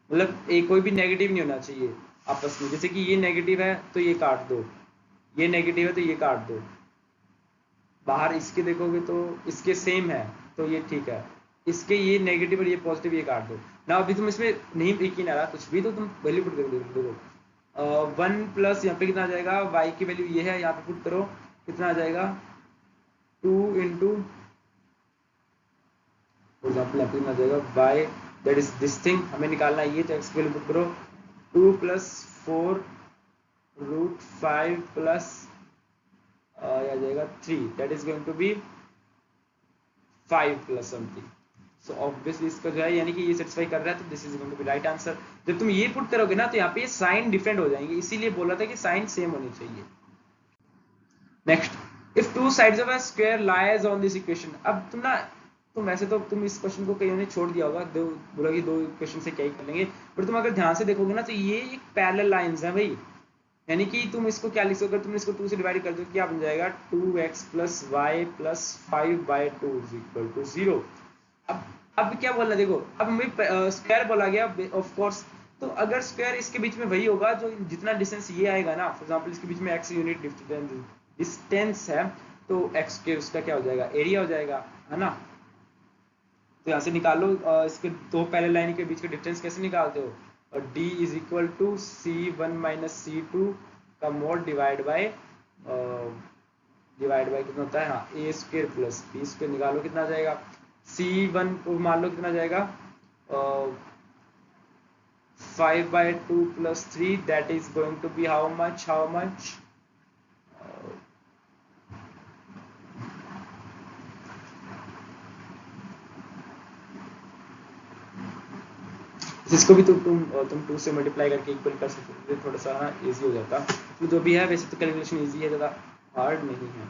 मतलब एक कोई भी नेगेटिव नहीं होना चाहिए आपस में। जैसे कि ये नेगेटिव है तो ये काट दो, ये नेगेटिव है तो ये काट दो, बाहर इसके देखोगे तो इसके सेम है तो ये ठीक है, इसके ये नेगेटिव और ये पॉजिटिव, ये काट दो ना। अभी तुम इसमें नहीं यकीन आ रहा कुछ भी तो तुम वैल्यू पुट कर दो। 1 प्लस यहाँ पे कितना आ जाएगा, y की वैल्यू ये है, यहाँ पे पुट करो, कितना आ जाएगा, 2 इंटू, फॉर एग्जाम्पल यहाँ पे कितना आ जाएगा, y that is this thing हमें निकालना है, ये तो x की वैल्यू पुट करो, 2 प्लस 4 रूट 5 प्लस आ जाएगा 3, that is going to be 5 plus something. So obviously इसका जो है, यानी कि ये सेटिस्फाई कर रहा है, तो this is going to be right answer. जब तुम ये पुट करोगे ना तो यहाँ पे साइन डिफरेंट हो जाएंगे, इसीलिए बोला था कि साइन सेम होनी चाहिए। Next, if two sides of a square lies on this equation. अब तुम ना, तुम वैसे तो तुम इस क्वेश्चन को कईयों ने छोड़ दिया होगा, दो बोला कि दो इक्वेशन से क्या ही कर लेंगे, पर तुम अगर ध्यान से देखोगे ना तो ये एक पैरेलल लाइंस है भाई, यानी कि तुम इसको क्या लिख सकते हो, तुमने इसको 2 से डिवाइड कर दो क्या बन जाएगा, 2x plus y plus 5/2 is equal to 0। अब क्या बोलना, देखो अब हमें स्क्वायर बोला गया ऑफ कोर्स, तो अगर स्क्वायर इसके बीच में वही होगा जो जितना डिस्टेंस ये आएगा ना, फॉर एग्जांपल इसके बीच में x यूनिट डिस्टेंस है, तो x के उसका क्या हो जाएगा, एरिया हो जाएगा, है ना। तो यहाँ से निकालो, इसके दो पैरेलल लाइन के बीच का डिस्टेंस कैसे निकालते हो, और d is equal to c1 minus c2 का मोड डिवाइड बाय कितना होता है, हाँ a square plus b square, निकालो कितना आ जाएगा, c1 को मान लो कितना आ जाएगा, 5/2 plus 3, that is going to be how much, इसको भी तुम 2 से मल्टीप्लाई करके इक्वल कर सकते हो, थोड़ा सा ना इजी हो जाता, तो जो भी है वैसे तो कैलकुलेशन इजी है, ज़्यादा हार्ड नहीं है।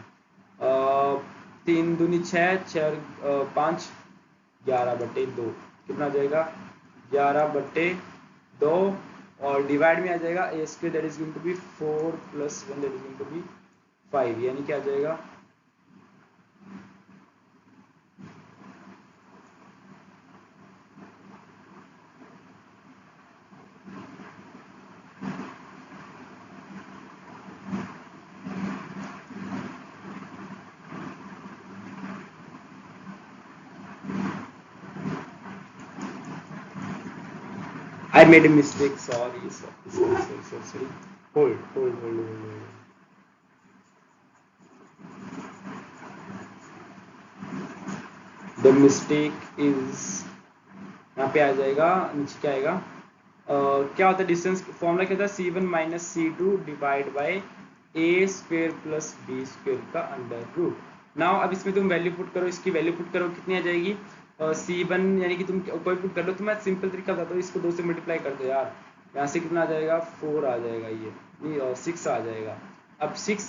3 दूनी 6, 6 5, 11/2 कितना आ जाएगा, 11/2, और डिवाइड में आ जाएगा A square that is going to be 4 plus 1 that is going to be 5, यानी क्या आ जाएगा, I made a mistake. Sorry. Hold. The mistake is, यहाँ पे आ जाएगा, नीचे क्या आएगा, क्या होता है डिस्टेंस फॉर्मूला, क्या होता है c1 minus c2 divide by a square plus b square का अंडर रूट। नाउ अब इसमें तुम वैल्यू पुट करो, इसकी वैल्यू पुट करो, कितनी आ जाएगी, c1 यानी कि तुम कोई पुट कर लो, तो मैं सिंपल तरीका बताता हूँ, इसको 2 से मल्टीप्लाई कर दो यार, यहाँ से कितना आ जाएगा, 4 आ जाएगा, ये नहीं 6 आ जाएगा। अब 6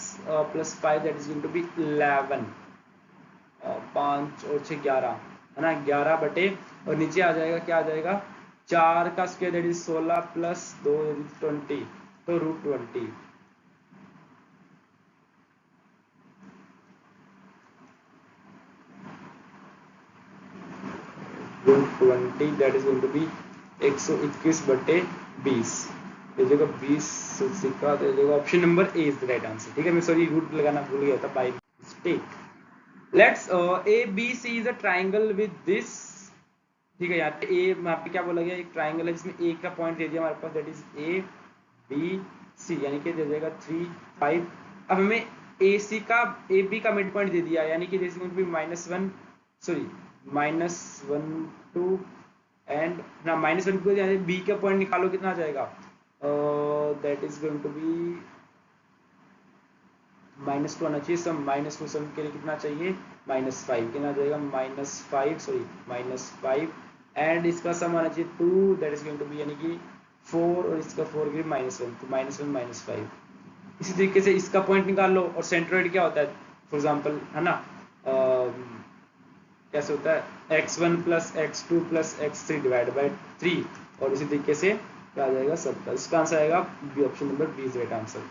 plus 5 that is going to be 11, 5 और 6 11, है ना, 11 बटे, और नीचे आ जाएगा क्या आ जाएगा, 4 का स्क्वायर दैट इज 16 प्लस 2 20, तो root 20। Root 20 that is going to be 121/20। ये जगह 20 सिक्का तो ये जगह option number A is the right answer. ठीक है, मैं सॉरी रूट लगाना भूल गया था by mistake. Let's A B C is a triangle with this. ठीक है, यहाँ पे ए, यहाँ पे क्या बोला गया, एक ट्राइंगल है जिसमें ए का पॉइंट दे दिया हमारे पास, that is A B C, यानी कि दे देगा 3 5। अब हमें ए सी का ए बी का मिड पॉइंट दे दिया, यानी कि this is going to be -1, sorry -1 2 and ना -1 2, यानी बी का पॉइंट निकालो कितना आ जाएगा, that is going to be -2 आना चाहिए, सम -2 सम के लिए कितना चाहिए, -5 कितना आ जाएगा, -5 सॉरी -5 एंड इसका सम आना चाहिए 2, that is going to be यानी कि 4 और इसका 4 के लिए -1, तो -1 -5। इसी तरीके से इसका पॉइंट निकाल लो, और सेंट्रोइड क्या होता है फॉर एग्जांपल, है ना, कैसे होता है x1 + x2 + x3 divide by 3, और इसी तरीके से क्या आ जाएगा सबका, इसका आंसर आएगा B, option number B is right answer.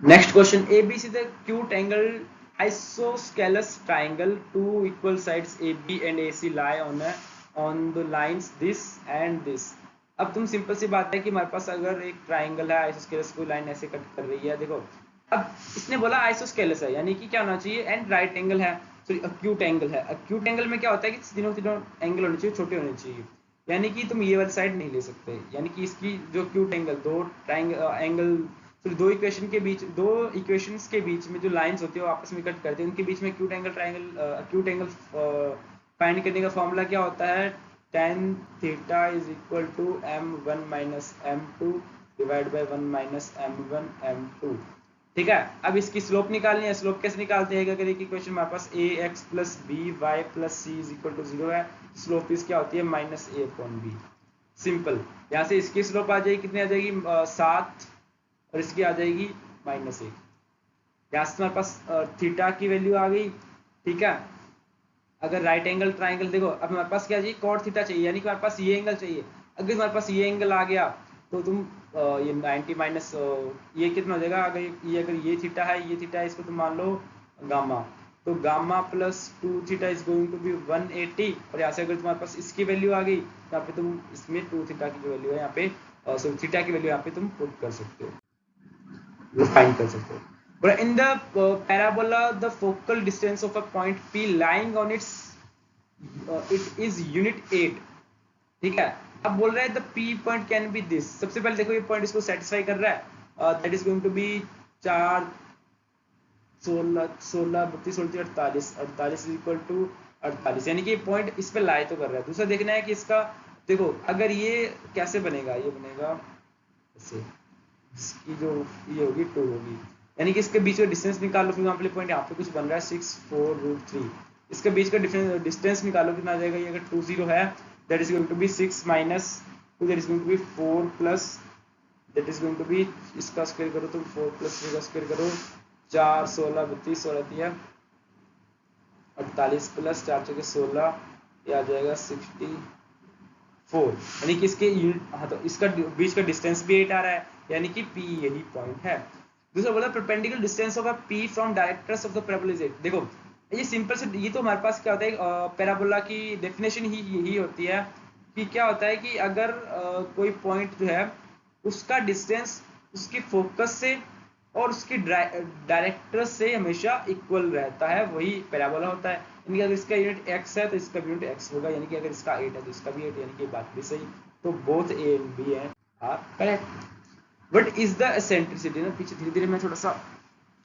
Next question, ABC is a acute angle isosceles triangle. Two equal sides AB and AC lie on the lines this and this. अब तुम सिंपल सी बात है कि हमारे पास अगर एक ट्राइंगल है आइसोस्केलस, कोई लाइन ऐसे कट कर रही है, देखो अब इसने बोला आइसोस्केलस है, यानी कि क्या होना चाहिए, एंड राइट एंगल है, सॉरी एक्यूट एंगल है। एक्यूट एंगल में क्या होता है कि तीनों एंगल होने चाहिए, छोटे होने चाहिए, यानी कि तुम ये वाली साइड नहीं ले सकते, यानी कि इसकी जो एक्यूट एंगल, दो एंगल, तो दो इक्वेशंस के बीच में जो लाइंस होती है वो आपस में कट करते हैं, उनके बीच में एक्यूट एंगल फाइंड करने का फॉर्मूला क्या होता है, tan theta is equal to m1 - m2 divide by 1 - m1 m2। ठीक है, अब इसकी स्लोप निकालनी है। स्लोप कैसे निकालते हैं, अगर एक इक्वेशन हमारे पास ax + by + c = 0 है, स्लोप इसकी क्या होती है, -a/b। सिंपल, यहाँ से इसकी स्लोप आ जाएगी, कितनी आ जाएगी, 7, और इसकी आ जाएगी -1। यहाँ से हमारे पास थीटा की वैल्यू आ गई। ठीक है, अगर राइट एंगल ट्राइंगल, देखो अब हमारे पास क्या चाहिए, cot थीटा चाहिए, यानी कि हमारे पास ये एंगल चाहिए। अगर हमारे पास ये एंगल आ गया तो तुम ये 90 माइनस ये कितना हो जाएगा, अगर ये थीटा है, ये थीटा है, इसको तुम मान लो गामा, तो gamma + 2 theta is going to be 180। और यहाँ से अगर तुम्हारे पास इसकी वैल्यू आ गई, यहाँ पे तुम इसमें 2 थीटा की जो वैल्यू है यहाँ पे, सॉरी थीटा की वैल्यू यहाँ पे तुम पुट कर सकते हो, फाइंड कर सकते हो। But in the parabola, the focal distance of a point P lying on it is unit 8। ठीक है, अब बोल रहा है the P point can be this। सबसे पहले देखो ये पॉइंट इसको सेटिस्फाई कर रहा है, that is going to be 4 16 16 32 38 48 equal to 48, यानी कि ये पॉइंट इस पे लाई तो कर रहा है। दूसरा देखना है कि इसका, देखो अगर ये कैसे बनेगा, ये बनेगा ऐसे, इसकी जो ये होगी 2 होगी, यानी कि इसके बीच का डिस्टेंस निकालो। फॉर एग्जांपल पॉइंट यहाँ पे कुछ बन रहा है 6 4√3, इसके बीच का डिस्टेंस निकालो, कितना आ जाएगा, ये अगर 20 है, that is going to be 6 - 2, that is going to be 4 plus, that is going to be, इसका स्क्वायर करो तो 4 + 3 का स्क्वायर करो, 4 16 32 16 दिया 48 प्लस 4 × 16, ये आ जाएगा 64, यानी कि इसके हाँ, तो इसका बीच का डिस्टेंस भी 8 आ रहा है, यानी कि P यही पॉइंट है। दूसरा बोला perpendicular distance of a P from directrix of the parabola is 8। देखो ये सिंपल से, ये तो हमारे पास क्या होता है, पैराबोला की डेफिनेशन ही यही होती है कि क्या होता है कि अगर कोई पॉइंट जो है उसका डिस्टेंस उसकी फोकस से और उसकी डायरेक्टर से हमेशा इक्वल रहता है, वही पैराबोला होता है। यानी कि अगर इसका यूनिट x है तो इसका भी यूनिट x होगा, यानी कि अगर इसका 8 है तो इसका भी 8, यानी कि बात भी सही। तो both a and b are correct. What is the eccentricity, ना पीछे धीरे धीरे मैं थोड़ा सा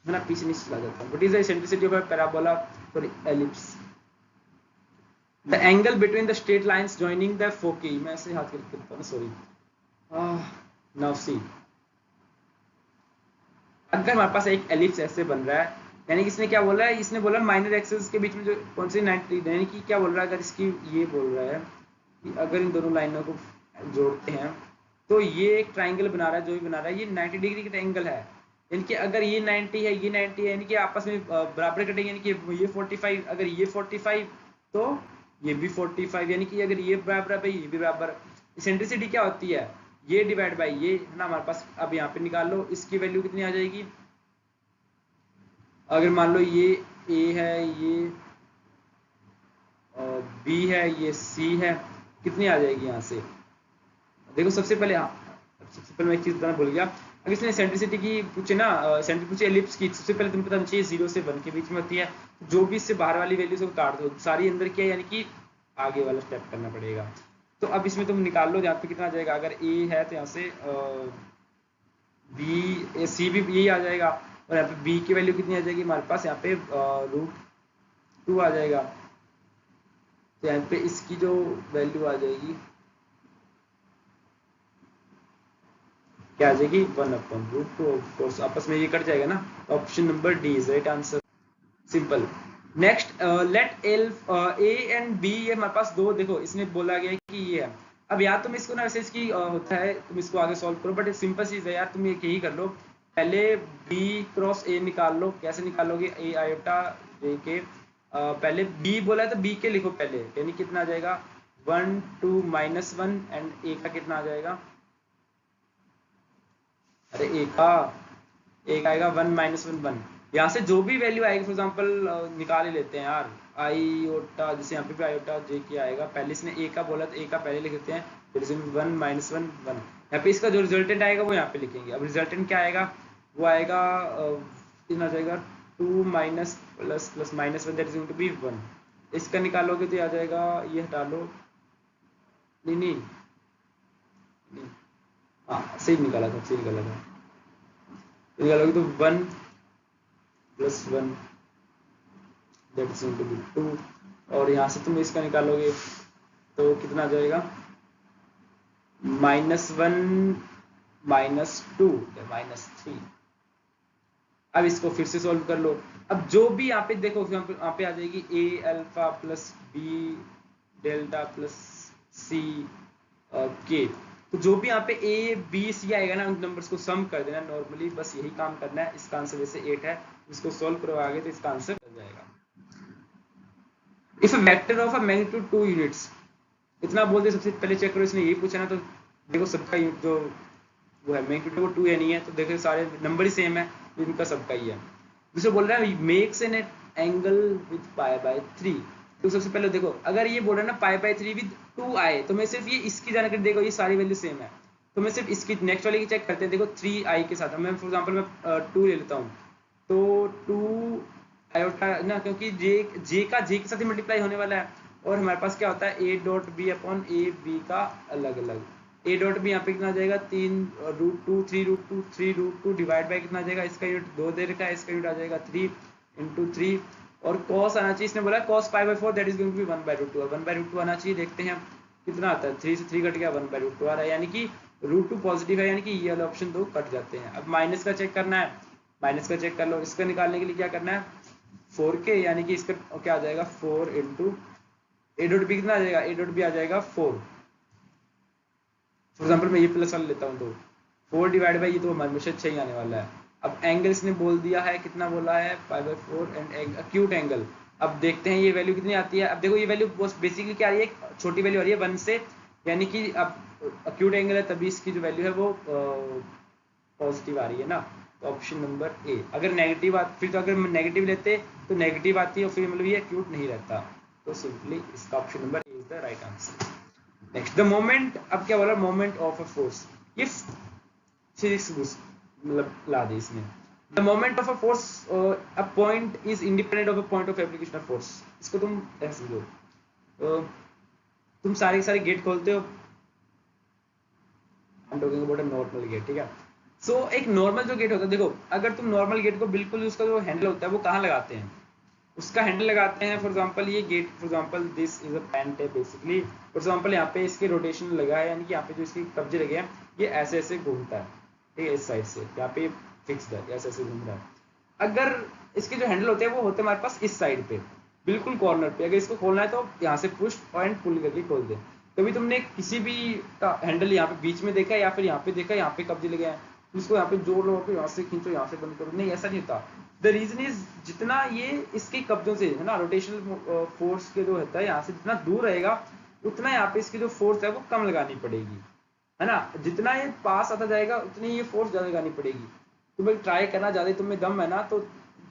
है ना पीछे नहीं चला जाता हूँ। What is the eccentricity of a parabola, sorry ellipse, the angle between the straight lines joining the foci. मैं ऐसे हाथ करके करता हूँ, सॉरी, नाउ सी, अगर हमारे पास एक एलिप्स ऐसे बन रहा है, यानी कि इसने क्या बोला है, इसने बोला माइनर एक्सेस के बीच में जो कौन सी 90, यानी कि क्या बोल रहा है, अगर इसकी ये बोल रहा है कि अगर इन दोनों लाइनों को जोड़ते हैं तो ये एक ट्राइंगल बना रहा है, जो भी बना रहा है ये 90 डिग्री का एंगल है, यानी कि अगर ये 90 है, ये 90 है, यानी कि आपस में बराबर कटेंगे, यानी कि ये 45, अगर ये 45 तो ये भी 45, यानी कि अगर ये बराबर है ये भी बराबर। इसेंट्रिसिटी क्या होती है, ये डिवाइड बाय ये है ना हमारे पास। अब यहाँ पे निकाल लो, इसकी वैल्यू कितनी आ जाएगी, अगर मान लो ये a है, ये बी है, ये सी है, कितनी आ जाएगी यहाँ से? देखो सबसे पहले मैं एक चीज बताना भूल गया। अगर इसने सेंट्रिसिटी की पूछे ना, सेंट्रिक पूछे एलिप्स की, सबसे पहले तुम्हें पता होना चाहिए 0 से 1 के बीच में होती है। जो भी इससे बाहर वाली वैल्यू से काट दो, सारी अंदर की है, यानी कि आगे वाला स्टेप करना पड़ेगा। तो अब इसमें तुम निकाल लो यहाँ पे कितना आ जाएगा। अगर ए है तो यहाँ से बी सी भी यही आ जाएगा, और यहाँ पे बी की वैल्यू कितनी आ जाएगी हमारे पास, यहाँ पे √2 आ जाएगा। तो यहाँ पे इसकी जो वैल्यू आ जाएगी क्या आ जाएगी, 1/√2। ऑफ कोर्स आपस में ये कट जाएगा ना। Option number D is right answer, simple. Next, let L A and B, ये हमारे पास दो, देखो इसने बोला गया है कि ये है। अब यार तुम इसको ना, वैसे इसकी होता है तुम इसको आगे सॉल्व करो, बट सिंपल चीज है यार, तुम ये यही कर लो। पहले बी क्रॉस ए निकाल लो। कैसे निकालोगे? ए आयोटा जे के, पहले बी बोला है तो बी के लिखो पहले, यानी कितना आ जाएगा 1 2 -1, एंड ए का कितना आ जाएगा, अरे एक आएगा 1 -1 1। यहाँ से जो भी वैल्यू आएगी, फॉर एग्जांपल निकाल ही लेते हैं यार, आईओटा, जैसे यहाँ पे भी आईओटा जे की आएगा, पहले इसने ए का बोला तो ए का पहले लिख देते हैं, फिर इसमें 1 -1 1। यहाँ पे इसका जो रिजल्टेंट आएगा वो यहाँ पे लिखेंगे। अब रिजल्टेंट क्या आएगा, वो आएगा कितना आ जाएगा 2 minus plus plus -1 that is going to be 1। इसका निकालोगे तो आ जाएगा, ये हटा लो, नहीं, हाँ सही निकाला था निकालोगे तो 1 + 1 that is going to be 2, और यहाँ से तुम इसका निकालोगे तो कितना आ जाएगा -1 -2 -3। अब इसको फिर से सॉल्व कर लो। अब जो भी यहाँ पे देखो, यहाँ पे आ जाएगी a alpha plus b delta plus c k। तो जो भी यहाँ पे a b c आएगा ना, उन नंबर्स को सम कर देना नॉर्मली, बस यही काम करना है। इसका आंसर वैसे 8 है, इसको सॉल्व करो आगे तो इसका आंसर आ जाएगा। If a vector of a magnitude 2 units, इतना बोल दे सबसे पहले चेक करो, इसने यही पूछा ना, तो देखो सबका जो वो है मैग्नीट्यूड वो 2 या नहीं है, तो देखो सारे नंबर ही सेम है, इनका सबका ही है। दूसरा बोल रहा है मेक्स एन एंगल विद π/3। तो सबसे पहले देखो, अगर ये बोल रहा है ना π/3 विद 2 आए, तो मैं सिर्फ ये इसकी जानकारी, देखो ये सारी वैल्यू सेम है, तो मैं सिर्फ इसकी नेक्स्ट वाले की चेक करते हैं। देखो 3i के साथ मैं फॉर एग्जांपल मैं 2 ले लेता हूँ, तो 2 आयोटा ना, क्योंकि जे का जे के साथ ही मल्टीप्लाई होने वाला है, और हमारे पास क्या होता है a.b/ab का अलग अलग। a.b यहाँ पे कितना आ जाएगा 3√2 3√2 3√2 डिवाइड बाय कितना आ जाएगा, इसका यूनिट 2 दे रखा है, इसका यूनिट आ जाएगा 3 × 3, और cos आना चाहिए, इसने बोला cos π/4 that is going to be 1/√2, और 1/√2 आना चाहिए। देखते हैं कितना आता है, 3 से 3 कट गया, 1/√2 आ रहा है, यानी कि √2 पॉजिटिव है, यानी कि ये वाला ऑप्शन 2 कट जाते हैं। अब माइनस का चेक करना है, माइनस का चेक कर लो। इसका निकालने के लिए क्या करना है 4k, यानी कि इसका क्या आ जाएगा 4 × a.b कितना आ जाएगा, a.b आ जाएगा 4। फॉर एग्जांपल मैं ये प्लस वाला लेता हूँ, तो 4 डिवाइड बाई ये तो हमेशा 6 ही आने वाला है। अब एंगल इसने बोल दिया है, कितना बोला है π/4 एंड अक्यूट एंगल। अब देखते हैं ये वैल्यू कितनी आती है। अब देखो ये वैल्यू बेसिकली क्या आ रही है, छोटी वैल्यू आ रही है 1 से, यानी कि अब अक्यूट एंगल है तभी इसकी जो वैल्यू है वो पॉजिटिव आ रही है ना। तो ऑप्शन नंबर ए। अगर नेगेटिव फिर तो अगर नेगेटिव लेते तो नेगेटिव आती है, और फिर मतलब ये अक्यूट नहीं रहता, तो सिंपली इसका option number A is the right answer. Next, the moment, अब क्या बोला, मोमेंट ऑफ अ फोर्स, ये फिजिक्स मतलब ला दी इसने। The moment of a force a point is independent of a point of application of force. इसको तुम ऐसे समझो, तुम सारे सारे गेट खोलते हो, I am talking about a normal gate, ठीक है। सो एक नॉर्मल जो गेट होता है, देखो अगर तुम नॉर्मल गेट को बिल्कुल उसका जो हैंडल होता है वो कहाँ लगाते हैं, उसका हैंडल लगाते हैं। फॉर एग्जांपल ये gate, for example this is a pen tape basically. For example यहाँ पे इसके रोटेशन लगा है, यानी कि यहाँ पे जो इसके कब्जे लगे हैं ये ऐसे ऐसे घूमता है, ठीक है, इस साइड से यहाँ पे फिक्स्ड है, ऐसे ऐसे घूम रहा है। अगर इसके जो हैंडल होते हैं वो होते हैं हमारे पास इस साइड पे, बिल्कुल कॉर्नर पे। अगर इसको खोलना है तो यहाँ से पुश पॉइंट पुल करके खोल दे। कभी तुमने किसी भी का हैंडल यहाँ पे बीच में देखा है, या फिर यहाँ पे देखा, यहाँ पे कब्जे लगे हैं, इसको यहाँ पे जोड़ लो, फिर यहाँ से खींचो, यहाँ से बंद करो, नहीं ऐसा नहीं होता। द रीजन इज, जितना ये इसके कब्जों से है ना, रोटेशनल फोर्स के जो होता है यहाँ से जितना दूर रहेगा, उतना यहाँ पे इसकी जो फोर्स है वो कम लगानी पड़ेगी, है ना। जितना ये पास आता जाएगा उतनी ये फोर्स ज्यादा लगानी पड़ेगी। तुम्हें ट्राई करना, ज्यादा तुम्हें दम है ना तो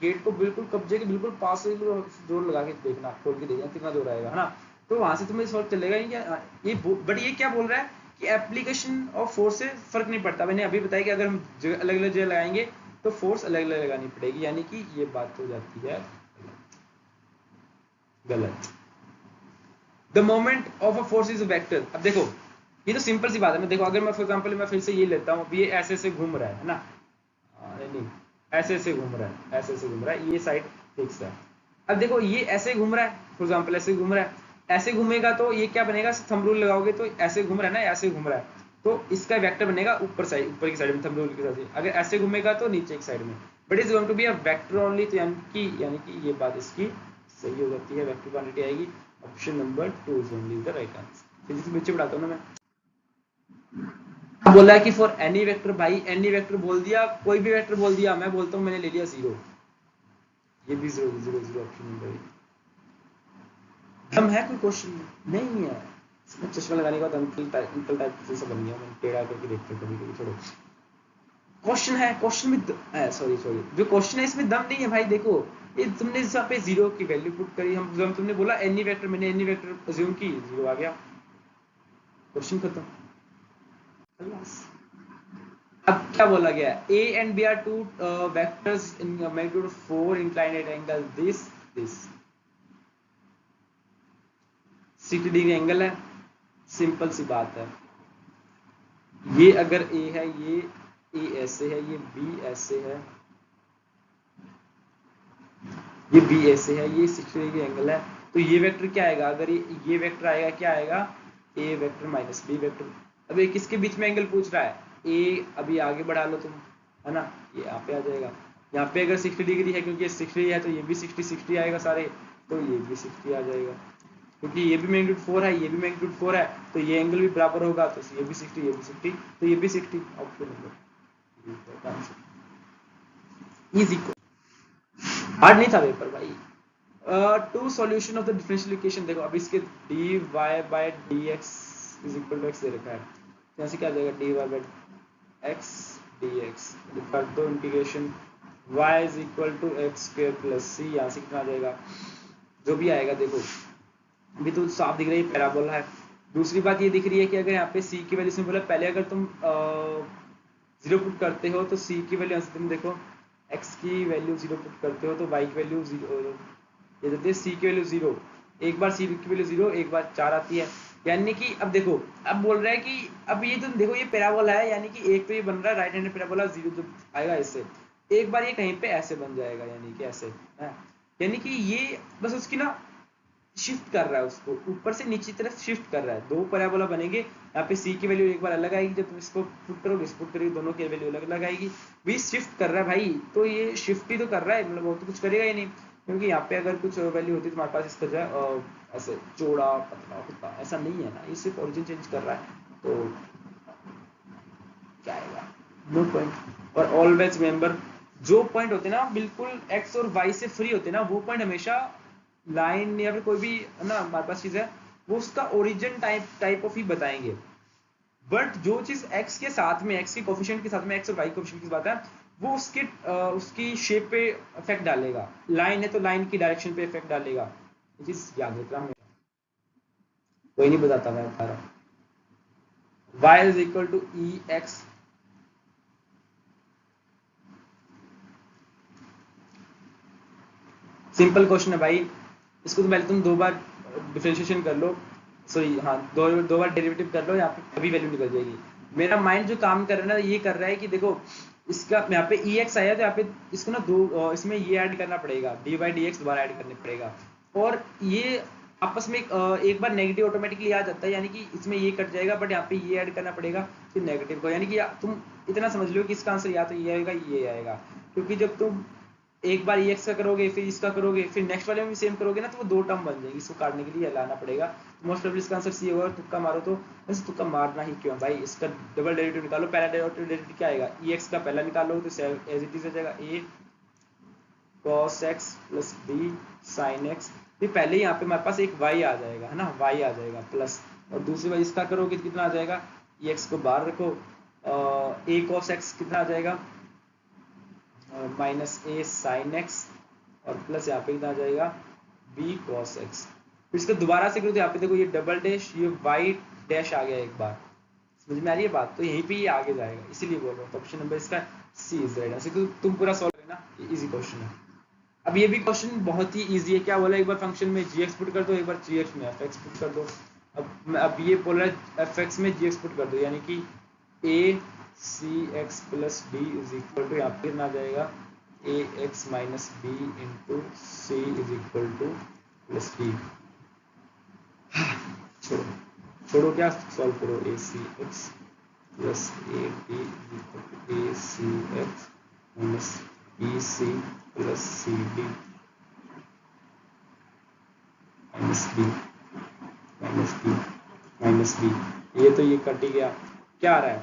गेट को बिल्कुल कब्जे के बिल्कुल पास से जोर लगा के देखना, खोल के देखना कितना जोर आएगा, है ना। तो वहां से तुम्हें सॉल्व चलेगा ही क्या ये। बट ये क्या बोल रहा है कि एप्लीकेशन ऑफ फोर्स से फर्क नहीं पड़ता। मैंने अभी बताया कि अगर हम अलग अलग जगह लगाएंगे तो फोर्स अलग अलग लगानी पड़ेगी, यानी कि ये बात हो जाती है गलत। The moment of a force is a vector. अब देखो ये तो सिंपल सी बात है। मैं देखो अगर मैं फॉर एग्जांपल मैं फिर से ये लेता हूँ, ये ऐसे ऐसे घूम रहा है ना, नहीं ऐसे ऐसे घूम रहा है, ऐसे ऐसे घूम रहा है, ये साइड फिक्स है। अब देखो ये ऐसे घूम रहा है, फॉर एग्जांपल ऐसे घूम रहा है, ऐसे घूमेगा तो ये क्या बनेगा, थंब रूल लगाओगे तो ऐसे घूम रहा है ना, ऐसे घूम रहा है तो इसका वेक्टर बनेगा ऊपर साइड, ऊपर की साइड में थंब रूल के साथ। अगर ऐसे घूमेगा तो नीचे की साइड में, but is going to be a vector only. तो यानी कि ये बात इसकी सही हो जाती है, वेक्टर क्वांटिटी आएगी। Option number 2 is only the right answer. Physics में बच्चे पढ़ाता हूं ना मैं। बोला है कि फॉर एनी वेक्टर, भाई एनी वेक्टर बोल दिया, कोई भी वेक्टर बोल दिया, मैं बोलता हूं मैंने ले लिया 0। ये भी 0 0 0 ऑप्शन नंबर। हम है कोई क्वेश्चन नहीं है इसमें। चश्मा लगाने के बाद अंकल टाइप जैसा बन गया, मैं टेढ़ा करके देखते कभी कभी। छोड़ो, क्वेश्चन है, क्वेश्चन में सॉरी जो क्वेश्चन है इसमें दम नहीं है भाई। देखो ये तुमने यहाँ पे 0 की वैल्यू पुट करी, हम तुमने बोला एनी वेक्टर, मैंने एनी वेक्टर अज्यूम की, 0 आ गया, क्वेश्चन खत्म। अब क्या बोला गया, A and B are two vectors in magnitude 4 inclined at angle this 60 degree angle है। सिंपल सी बात है, ये अगर A है, ये A ऐसे है, ये B ऐसे है, ये B ऐसे है, ये 60 डिग्री एंगल है, तो ये वेक्टर क्या आएगा, अगर ये वेक्टर आएगा, क्या आएगा, A vector minus B vector. अब ये किसके बीच में एंगल पूछ रहा है, A अभी आगे बढ़ा लो तुम, है ना, ये यहाँ पे आ जाएगा। यहाँ पे अगर 60 डिग्री है, क्योंकि ये 60 है तो ये भी 60 आएगा सारे, तो ये भी 60 आ जाएगा, क्योंकि ये भी मैग्नीट्यूड 4 है, ये भी मैग्नीट्यूड 4 है, तो ये एंगल भी बराबर होगा, तो ये भी 60, ये भी 60, तो ये भी 60। Option number easy. हार्ड नहीं था पेपर भाई। Two solution of the differential equation. देखो अब इसके dy by dx is equal to x दे रखा है, यहाँ से क्या आ जाएगा, dy बाय x dx कर दो integration, y is equal to X square plus C, यहाँ से कितना आ जाएगा, जो भी आएगा। देखो अभी तो साफ दिख रही है, पैराबोला है। दूसरी बात ये दिख रही है कि अगर यहाँ पे c की वैल्यू से बोला, पहले अगर तुम 0 पुट करते हो तो c की वैल्यू, तुम देखो x की वैल्यू 0 पुट करते हो तो y की वैल्यू 0, ये देते हैं c की वैल्यू 0, एक बार c की वैल्यू 0, एक बार 4 आती है। यानी कि अब देखो, अब बोल रहा है कि अब ये तुम देखो ये पैराबोला है, यानी कि एक तो ये बन रहा है राइट हैंड पैराबोला, 0 जो आएगा इससे, एक बार ये कहीं पे ऐसे बन जाएगा, यानी कि ऐसे है, यानी कि ये बस उसकी ना शिफ्ट कर रहा है, उसको ऊपर से नीचे तरफ शिफ्ट कर रहा है। दो पैराबोला बनेंगे, यहाँ पे c की वैल्यू एक बार अलग आएगी, जब तुम इसको पुट करोगे, पुट करोगे, दोनों की वैल्यू अलग अलग आएगी, भी शिफ्ट कर रहा है भाई। तो ये शिफ्ट ही तो कर रहा है, मतलब वो तो कुछ करेगा ही नहीं, क्योंकि यहाँ पे अगर कुछ वैल्यू होती तो हमारे पास इसका जो है ऐसे चौड़ा पतला होता, ऐसा नहीं है ना, ये सिर्फ ओरिजिन चेंज कर रहा है, तो क्या आएगा, नो पॉइंट। और ऑलवेज रिमेंबर, जो पॉइंट होते हैं ना बिल्कुल x और y से फ्री होते हैं ना, वो पॉइंट हमेशा लाइन या फिर कोई भी ना हमारे पास चीज है, वो उसका ओरिजिन टाइप ऑफ ही बताएंगे। बट जो चीज x के साथ में, x के कोफिशिएंट के साथ में, x और y कोफिशिएंट की बात है, वो उसकी शेप पे इफेक्ट डालेगा। लाइन है तो लाइन की डायरेक्शन पे इफेक्ट डालेगा, ये चीज याद रखना। मैं कोई नहीं बताता, मैं बता रहा हूँ। y is equal to e x, simple question है भाई। इसको तो पहले तुम 2 बार डिफरेंशिएशन कर लो, सॉरी हाँ, दो बार डेरिवेटिव कर लो, यहाँ पे अभी वैल्यू निकल जाएगी। मेरा माइंड जो काम कर रहा है ना, ये कर रहा है कि देखो इसका यहाँ पे ex आया, तो यहाँ पे इसको ना इसमें ये ऐड करना पड़ेगा, dy dx दोबारा ऐड करना पड़ेगा, और ये आपस में एक बार नेगेटिव ऑटोमेटिकली आ जाता है, यानी कि इसमें ये कट जाएगा, बट यहाँ पे ये ऐड करना पड़ेगा फिर नेगेटिव को, यानी कि तुम इतना समझ लो कि इसका आंसर या तो ये आएगा, ये आएगा, क्योंकि जब तुम एक बार एक्स का करोगे, फिर इसका करोगे, फिर नेक्स्ट वाले में भी सेम करोगे ना, तो वो 2 टर्म बन जाएगी, इसको काटने के लिए लाना पड़ेगा। तो मोस्ट प्रोबेबली इसका आंसर सी होगा। तुक्का मारो तो वैसे तुक्का मारना ही क्यों भाई, इसका डबल डेरिवेटिव निकालो, पहला डेरिवेटिव क्या आएगा, एक्स का पहला निकालो तो एज इट इज हो जाएगा a cos x plus b sin x, फिर पहले यहाँ पे हमारे पास एक y आ जाएगा, है ना, y आ जाएगा प्लस, और दूसरी बार इसका करोगे तो कितना आ जाएगा, x को बाहर रखो, a cos x कितना आ जाएगा, माइनस ए साइन एक्स, और प्लस यहाँ पे कितना आ जाएगा, बी कॉस एक्स। फिर इसको दोबारा से करो तो यहाँ पे देखो ये डबल डैश, ये वाई डैश आ गया एक बार, समझ में आ रही है बात? तो यहीं पे ये आगे जाएगा, इसीलिए बोल रहा हूँ। तो ऑप्शन नंबर इसका सी इज राइट आंसर। तुम पूरा सॉल्व करना, ये इजी क्वेश्चन है। अब ये भी क्वेश्चन बहुत ही इजी है। क्या बोला, एक बार फंक्शन में जी एक्स पुट कर दो, एक बार जी एक्स में एफ एक्स पुट कर दो। अब ये बोल रहा है एफ एक्स में जी एक्स पुट कर दो, यानी कि A C X plus D is equal to, यहाँ पे कितना आ जाएगा, A X minus B into C is equal to plus D. छोड़ो छोड़ो, क्या सॉल्व करो, A C X plus A D is equal to A C X minus B C plus C D minus D minus D minus D. ये तो ये कट ही गया। क्या आ रहा है,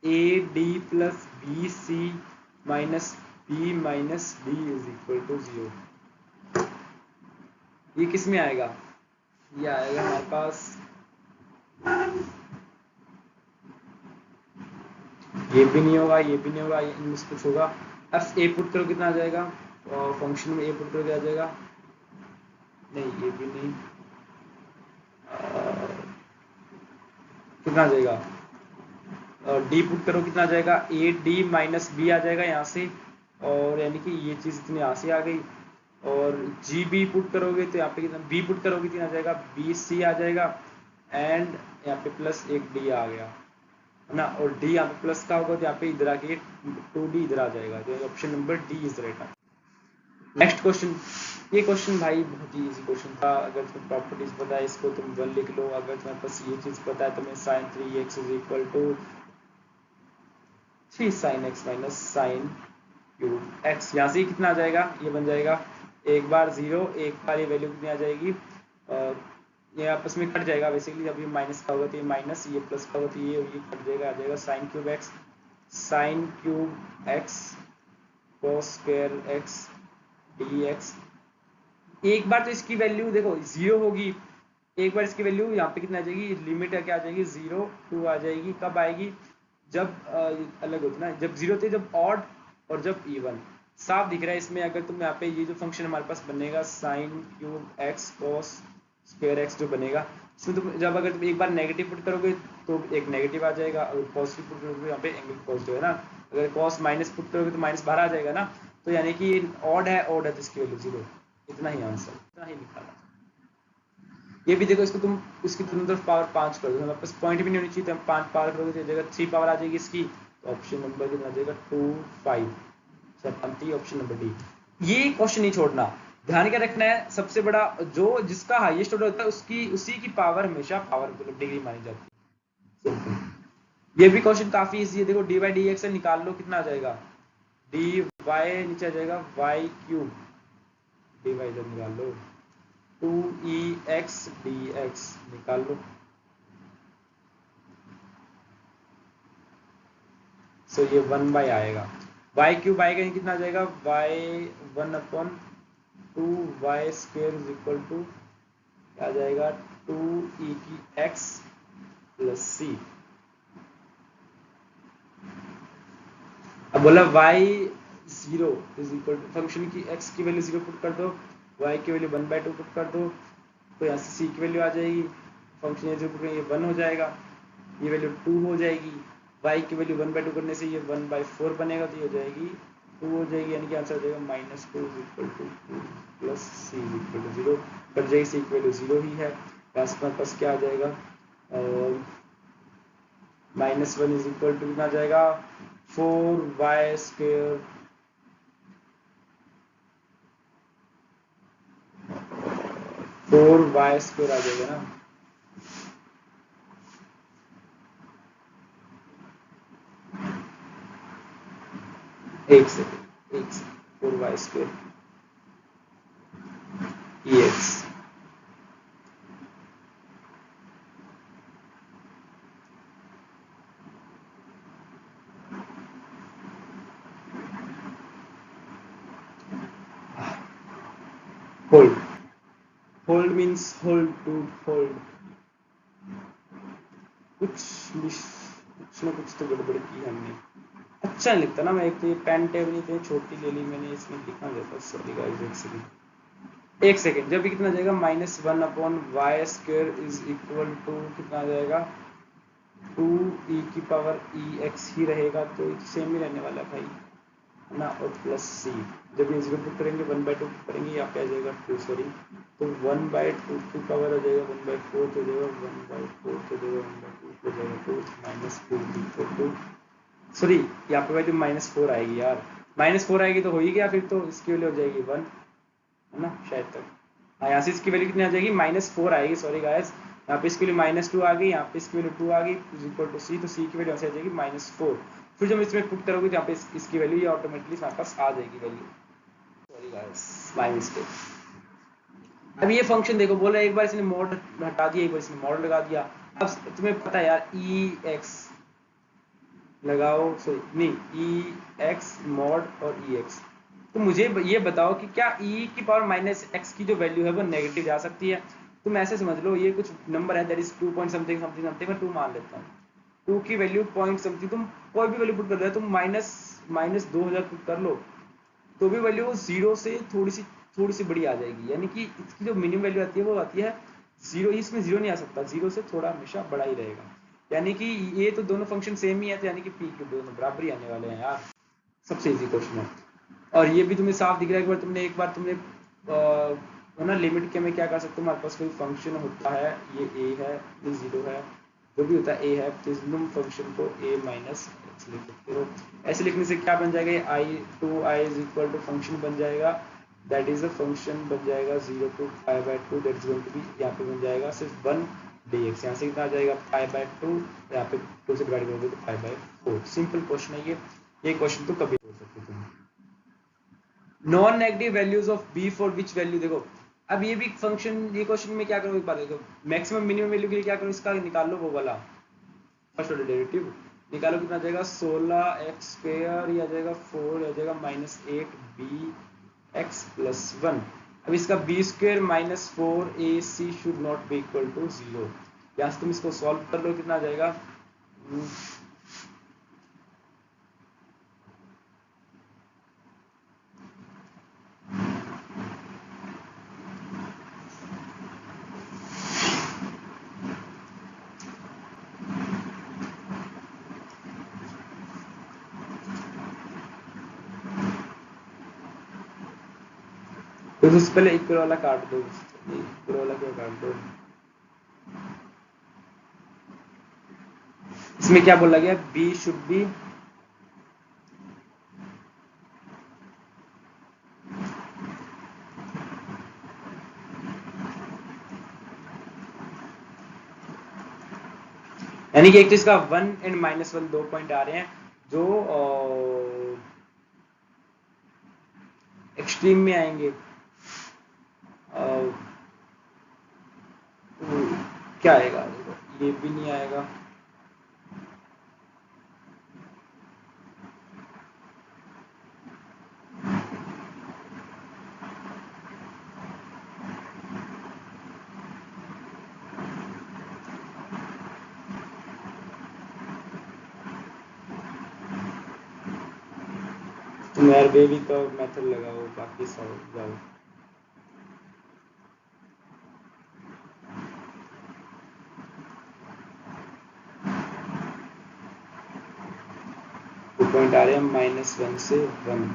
a d plus b c minus b minus d is equal to 0। ये किस में आएगा, ये आएगा हमारे पास, ये भी नहीं होगा, ये भी नहीं होगा, इनमें से कुछ होगा। एफ ए पुट करो कितना आ जाएगा, और फंक्शन में ए पुट करो क्या आ जाएगा, नहीं ये भी नहीं, कितना आ जाएगा, डी पुट करो कितना आ जाएगा, ए डी माइनस बी आ जाएगा यहाँ से, और यानी कि ये चीज़ इतनी यहाँ से आ गई। और जी बी पुट करोगे तो यहाँ पे कितना, बी पुट करोगे कितना आ जाएगा, बी सी आ जाएगा, एंड यहाँ पे प्लस एक डी आ गया है ना, और डी यहाँ पे प्लस का होगा तो यहाँ पे इधर आके 2d इधर आ जाएगा। तो option number D is right. Next question, ये क्वेश्चन भाई बहुत ही इजी क्वेश्चन था। अगर तुम्हें प्रॉपर्टीज पता है इसको तुम 1 लिख लो। अगर तुम्हारे पास ये चीज पता है तुम्हें sine 3x is equal to 3 sin x minus sine cube x, यहाँ से कितना आ जाएगा, ये बन जाएगा एक बार 0, एक बार ये वैल्यू कितनी आ जाएगी, ये आपस में कट जाएगा बेसिकली। जब ये माइनस का होगा तो ये माइनस, ये प्लस का होगा तो ये कट जाएगा, आ जाएगा sine cube x cos square x D x. एक बार तो इसकी वैल्यू देखो 0 होगी, एक बार इसकी वैल्यू यहाँ पे कितना आ जाएगी, लिमिट है क्या आ जाएगी 0 2 आ जाएगी। कब आएगी, जब अलग होती ना, जब 0 थे, जब ऑड और जब इवन। साफ दिख रहा है इसमें। अगर तुम यहाँ पे ये जो फंक्शन हमारे पास बनेगा sine cube x cos square x जो बनेगा, इसमें तुम जब अगर तुम एक बार नेगेटिव पुट करोगे तो एक नेगेटिव आ जाएगा, और पॉजिटिव पुट करोगे यहाँ पे एंगल पॉजिटिव है ना। अगर कॉस माइनस पुट करोगे तो माइनस बाहर आ जाएगा ना। तो यानी कि ऑड है तो इसकी वैल्यू 0। इतना ही आंसर, इतना ही निकाला। ये भी देखो, इसको तुम इसकी दोनों तरफ पावर 5 कर दो, हमारे पास पॉइंट भी नहीं होनी चाहिए, तो हम 5 पावर करोगे तो जगह 3 पावर आ जाएगी इसकी। तो ऑप्शन नंबर कितना आ जाएगा 2 5, ऑप्शन नंबर डी। ये क्वेश्चन नहीं छोड़ना, ध्यान क्या रखना है, सबसे बड़ा जो जिसका हाईएस्ट ऑर्डर होता है उसकी उसी की पावर हमेशा पावर मतलब डिग्री मानी जाती है। ये भी क्वेश्चन काफी इजी है। देखो डी बाई डी एक्स निकाल लो, कितना आ जाएगा, डी वाई नीचे आ जाएगा वाई क्यूब, डी वाई इधर निकाल लो, 2e(x) dx निकाल लो। सो ये 1 बाई आएगा, वाई क्यूब आएगा, कितना आ जाएगा, y 1/2 y square is equal to क्या आ जाएगा, 2e(x) प्लस सी। अब बोला y 0 is equal to, function की x की वैल्यू 0 पुट कर दो, y की वैल्यू 1/2 पुट कर दो, तो यहाँ से c की वैल्यू आ जाएगी, फंक्शन ये 0 पुट करेंगे, ये 1 हो जाएगा, ये वैल्यू 2 हो जाएगी, y की वैल्यू 1/2 करने से ये 1/4 बनेगा, तो ये हो जाएगी 2 हो जाएगी, यानी कि आंसर हो जाएगा -2 is equal to 2 plus c is equal to 0। Cut जाएगी, c की वैल्यू 0 ही है, यहाँ से हमारे पास क्या आ जाएगा, -1 इज इक्वल टू कितना आ जाएगा, 4y स्क्वायर आ जाएगा ना। एक second 4y square EX hold means hold to hold. कुछ ना कुछ तो गड़बड़ की हमने। अच्छा नहीं लिखता ना मैं, एक तो ये पेन टेब नहीं, तो छोटी ले ली मैंने, इसमें लिखना जाता। सॉरी गाइस, एक सेकंड। एक सेकेंड, जब भी कितना आ जाएगा -1/y² इज इक्वल टू कितना आ जाएगा 2e⁻x ही रहेगा, तो सेम ही रहने वाला भाई है ना, और प्लस c। जब ये 0 पुट करेंगे 1/2 करेंगे, यहाँ पे आ जाएगा 2, सॉरी, तो 1/2 की पावर आ जाएगा 1/4 हो जाएगा, 1/4 हो जाएगा, 1/2 हो जाएगा, तो -2 सॉरी यहाँ पे भाई तो -4 आएगी यार, -4 आएगी तो हो ही गया, फिर तो इसकी वैल्यू हो जाएगी 1 है ना शायद तक। हाँ, यहाँ से इसकी वैल्यू कितनी आ जाएगी -4 आएगी, सॉरी गाइस, यहाँ पे इसकी वैल्यू -2 आ गई, यहाँ पे इसकी वैल्यू 2 आ गई, इज इक्वल टू c, तो c की वैल्यू यहाँ से आ जाएगी -4। फिर जब इसमें पुट करोगे तो यहाँ पे इसकी वैल्यू ये ऑटोमेटिकली हमारे पास आ जाएगी value, sorry guys my mistake. अब ये फंक्शन देखो, बोला एक बार इसने मॉड हटा दिया, एक बार इसने मॉड लगा दिया। अब तुम्हें पता है यार ex लगाओ, सॉरी नहीं, ex मॉड और ex, तो मुझे ये बताओ कि क्या e की पावर -x की जो वैल्यू है वो नेगेटिव जा सकती है? तुम ऐसे समझ लो, ये कुछ नंबर है that is 2 point something something something, मैं 2 मान लेता हूँ, 2 की वैल्यू पॉइंट समथिंग, तुम कोई भी वैल्यू पुट कर रहे हो, तुम -2000 पुट कर लो, तो भी वैल्यू जीरो से थोड़ी सी बड़ी आ जाएगी, यानी कि इसकी जो मिनिमम वैल्यू आती है वो आती है जीरो, इसमें जीरो नहीं आ सकता, जीरो से थोड़ा हमेशा बड़ा ही रहेगा, यानी कि ये तो दोनों फंक्शन सेम ही है, तो यानी कि पी क्यू दोनों बराबर ही आने वाले हैं यार, सबसे इजी क्वेश्चन है। और ये भी तुम्हें साफ दिख रहा है, एक बार तुमने है ना, लिमिट के में क्या कर सकते हो, हमारे पास कोई फंक्शन होता है, ये a है, ये 0 है, जो भी होता है a है, तो तुम फंक्शन को a माइनस x लिख सकते हो। ऐसे लिखने से क्या बन जाएगा, i is equal to function बन जाएगा, दैट इज अ फंक्शन बन जाएगा 0 to π/2, that is going to be, यहाँ पे बन जाएगा सिर्फ 1 dx, यहाँ से कितना आ जाएगा π/2, यहाँ पे 2 से डिवाइड करोगे तो π/4। सिंपल क्वेश्चन है ये क्वेश्चन तो कभी हो सकते तुम। Non negative values of b for which value, देखो अब ये भी फंक्शन, ये क्वेश्चन में क्या करो, एक बार देखो, मैक्सिमम मिनिमम वैल्यू के लिए क्या करो, इसका निकाल लो वो वाला फर्स्ट ऑर्डर डेरिवेटिव, निकालो कितना आ जाएगा 16x² ये आ जाएगा 4, आ जाएगा -8bx + 1। अब इसका b² - 4ac should not be equal to 0, यहाँ से तुम इसको सॉल्व कर लो, कितना आ जाएगा तो सबसे पहले इक्वल वाला काट दो, इक्वल वाला क्या काट दो, इसमें क्या बोला गया, b शुड बी यानी कि एक तो इसका 1 एंड -1 दो पॉइंट आ रहे हैं जो एक्सट्रीम में आएंगे, क्या आएगा, ये भी नहीं आएगा, तुम यार बेबी का मेथड लगाओ, बाकी सब जाओ। दो पॉइंट आ रहे हैं -1 से 1,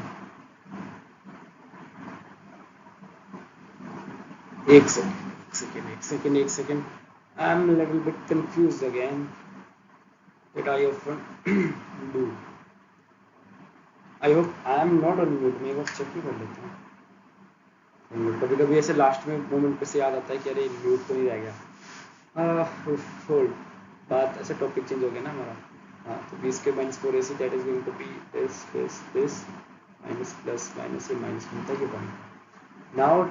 एक second, I am little bit confused again, that I often do, I hope I am not on mute, मैं एक बार चेक ही कर लेता हूँ, कभी कभी ऐसे लास्ट में मोमेंट पे से याद आता है कि अरे म्यूट तो नहीं रह गया, होल्ड, बात ऐसे टॉपिक चेंज हो गया ना हमारा, हाँ, तो b² - 4ac that is going to be this minus plus minus ये माइनस बनता है, ये बनता now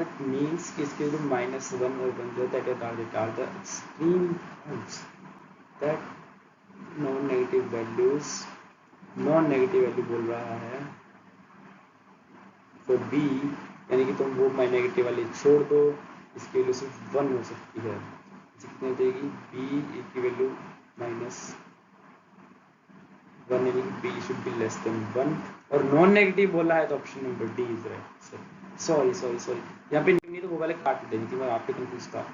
it means कि इसके जो -1 और 1 जो that are the extreme points, that non negative value बोल रहा है तो b, यानी कि तुम वो नेगेटिव वाली छोड़ दो, इसकी वैल्यू सिर्फ 1 हो सकती है, कितनी हो जाएगी b की वैल्यू -1, यानी कि b should be less than 1, और नॉन नेगेटिव बोला है तो option number D is right, sorry यहाँ पे नहीं तो वो वाले काट देनी थी, मैं आपके कंफ्यूज था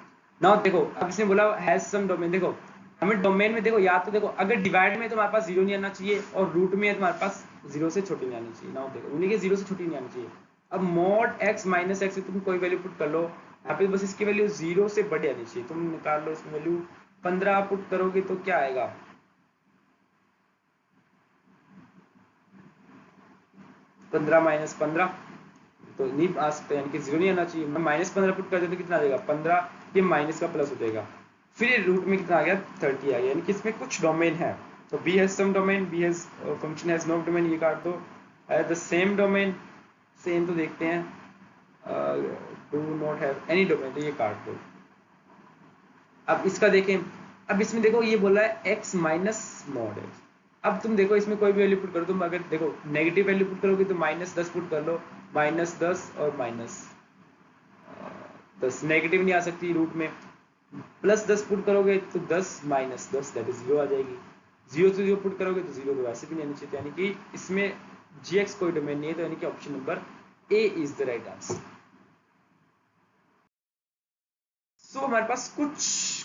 ना। देखो अब इसने बोला हैज सम डोमेन, देखो हमें डोमेन में देखो या तो देखो अगर डिवाइड में तुम्हारे पास 0 नहीं आना चाहिए और रूट में तुम्हारे पास 0 से छोटी नहीं आनी चाहिए ना। देखो उन्हीं के 0 से छोटी नहीं आनी चाहिए। अब मॉड x माइनस एक्स तुम कोई वैल्यू पुट कर लो, यहाँ पे बस इसकी वैल्यू 0 से बड़ी आनी चाहिए। तुम निकाल लो इसमें वैल्यू 15 पुट करोगे तो क्या आएगा, 15 माइनस 15 तो नहीं आ सकता, यानी कि 0 नहीं आना चाहिए। मैं -15 पुट कर दें तो कितना आ जाएगा 15, ये माइनस का प्लस हो जाएगा। फिर ये रूट में कितना आ गया 30 आ गया, यानी कि इसमें कुछ डोमेन है। तो b has some domain, b has function has no domain, ये काट दो। Has the same domain, same तो देखते हैं, do not have any domain, तो ये काट दो। अब इसका देखें, अब इसमें देखो ये बोला है x माइनस मॉड x। अब तुम देखो इसमें कोई भी वैल्यू पुट करो, तुम अगर देखो नेगेटिव वैल्यू पुट करोगे तो -10 पुट कर लो, -10 और -10, नेगेटिव नहीं आ सकती रूट में। +10 पुट करोगे तो 10 माइनस 10 दैट इज 0 आ जाएगी। 0 से 0 पुट करोगे तो 0 तो वैसे भी नहीं आनी चाहिए, यानी कि इसमें gx कोई डोमेन नहीं है, तो यानी कि option number A is the right answer. So हमारे पास कुछ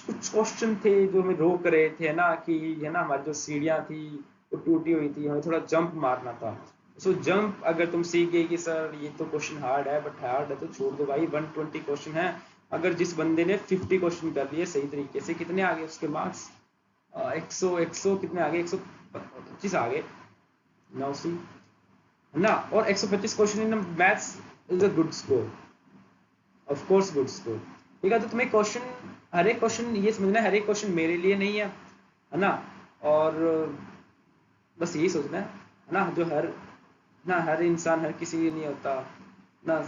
कुछ क्वेश्चन थे जो हमें रोक रहे थे ना, कि है ना हमारी जो सीढ़ियाँ थी वो टूटी हुई थी, हमें थोड़ा जंप मारना था। सो जंप अगर तुम सीख गए कि सर ये तो क्वेश्चन हार्ड है, बट हार्ड है तो छोड़ दो भाई, 120 क्वेश्चन है। अगर जिस बंदे ने 50 क्वेश्चन कर लिए सही तरीके से, कितने आ गए उसके मार्क्स, 100 कितने आ गए, 125 आ गए नाउ सी, है ना। और 125 question in maths is a good score, of course good score. ठीक है, तो तुम्हें क्वेश्चन, हर एक क्वेश्चन ये समझना है, हर एक क्वेश्चन मेरे लिए नहीं है ना। और बस यही सोचना है ना, जो हर ना हर इंसान हर किसी लिए नहीं होता ना,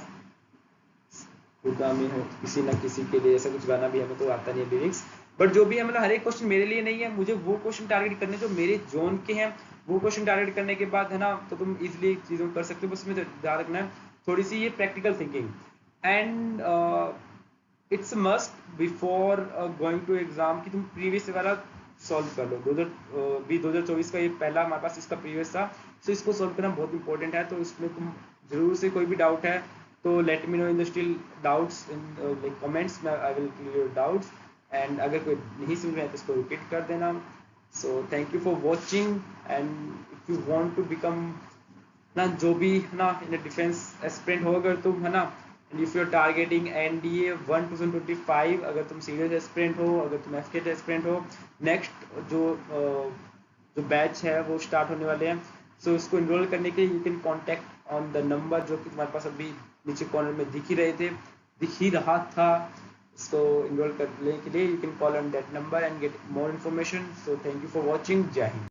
खुदा में हो किसी ना किसी के लिए, ऐसा कुछ गाना भी हमें तो आता नहीं है लिरिक्स, बट जो भी है मतलब हर एक क्वेश्चन मेरे लिए नहीं है। मुझे वो क्वेश्चन टारगेट करने जो मेरे जोन के हैं, वो क्वेश्चन टारगेट करने के बाद है ना, तो तुम इजिली चीज़ों को कर सकते हो। बस में ध्यान रखना है थोड़ी सी ये practical thinking, and it's must before going to exam कि तुम प्रीवियस वाला सॉल्व कर लो। 2024 का ये पहला हमारे पास इसका प्रीवियस था, सो इसको सॉल्व करना बहुत इंपॉर्टेंट है। तो इसमें तुम जरूर से कोई भी डाउट है तो let me know in the still doubts in like comments, I will clear your doubts. And अगर कोई नहीं सुन रहे हैं तो इसको रिपीट कर देना। So thank you for watching, and if you want to become ना जो भी है ना इन डिफेंस एस्पिरेंट हो, अगर तुम है ना, and if you are targeting NDA 1 2025, अगर तुम सीरियस एस्पिरेंट हो, अगर तुम FK एस्पिरेंट हो, नेक्स्ट जो बैच है वो स्टार्ट होने वाले हैं। सो इसको इनरोल करने के लिए you can contact on the number जो कि तुम्हारे पास अभी नीचे कॉर्नर में दिख ही रहा था। इसको इनरोल करने के लिए you can call on that number and get more information. So thank you for watching, जय हिंद।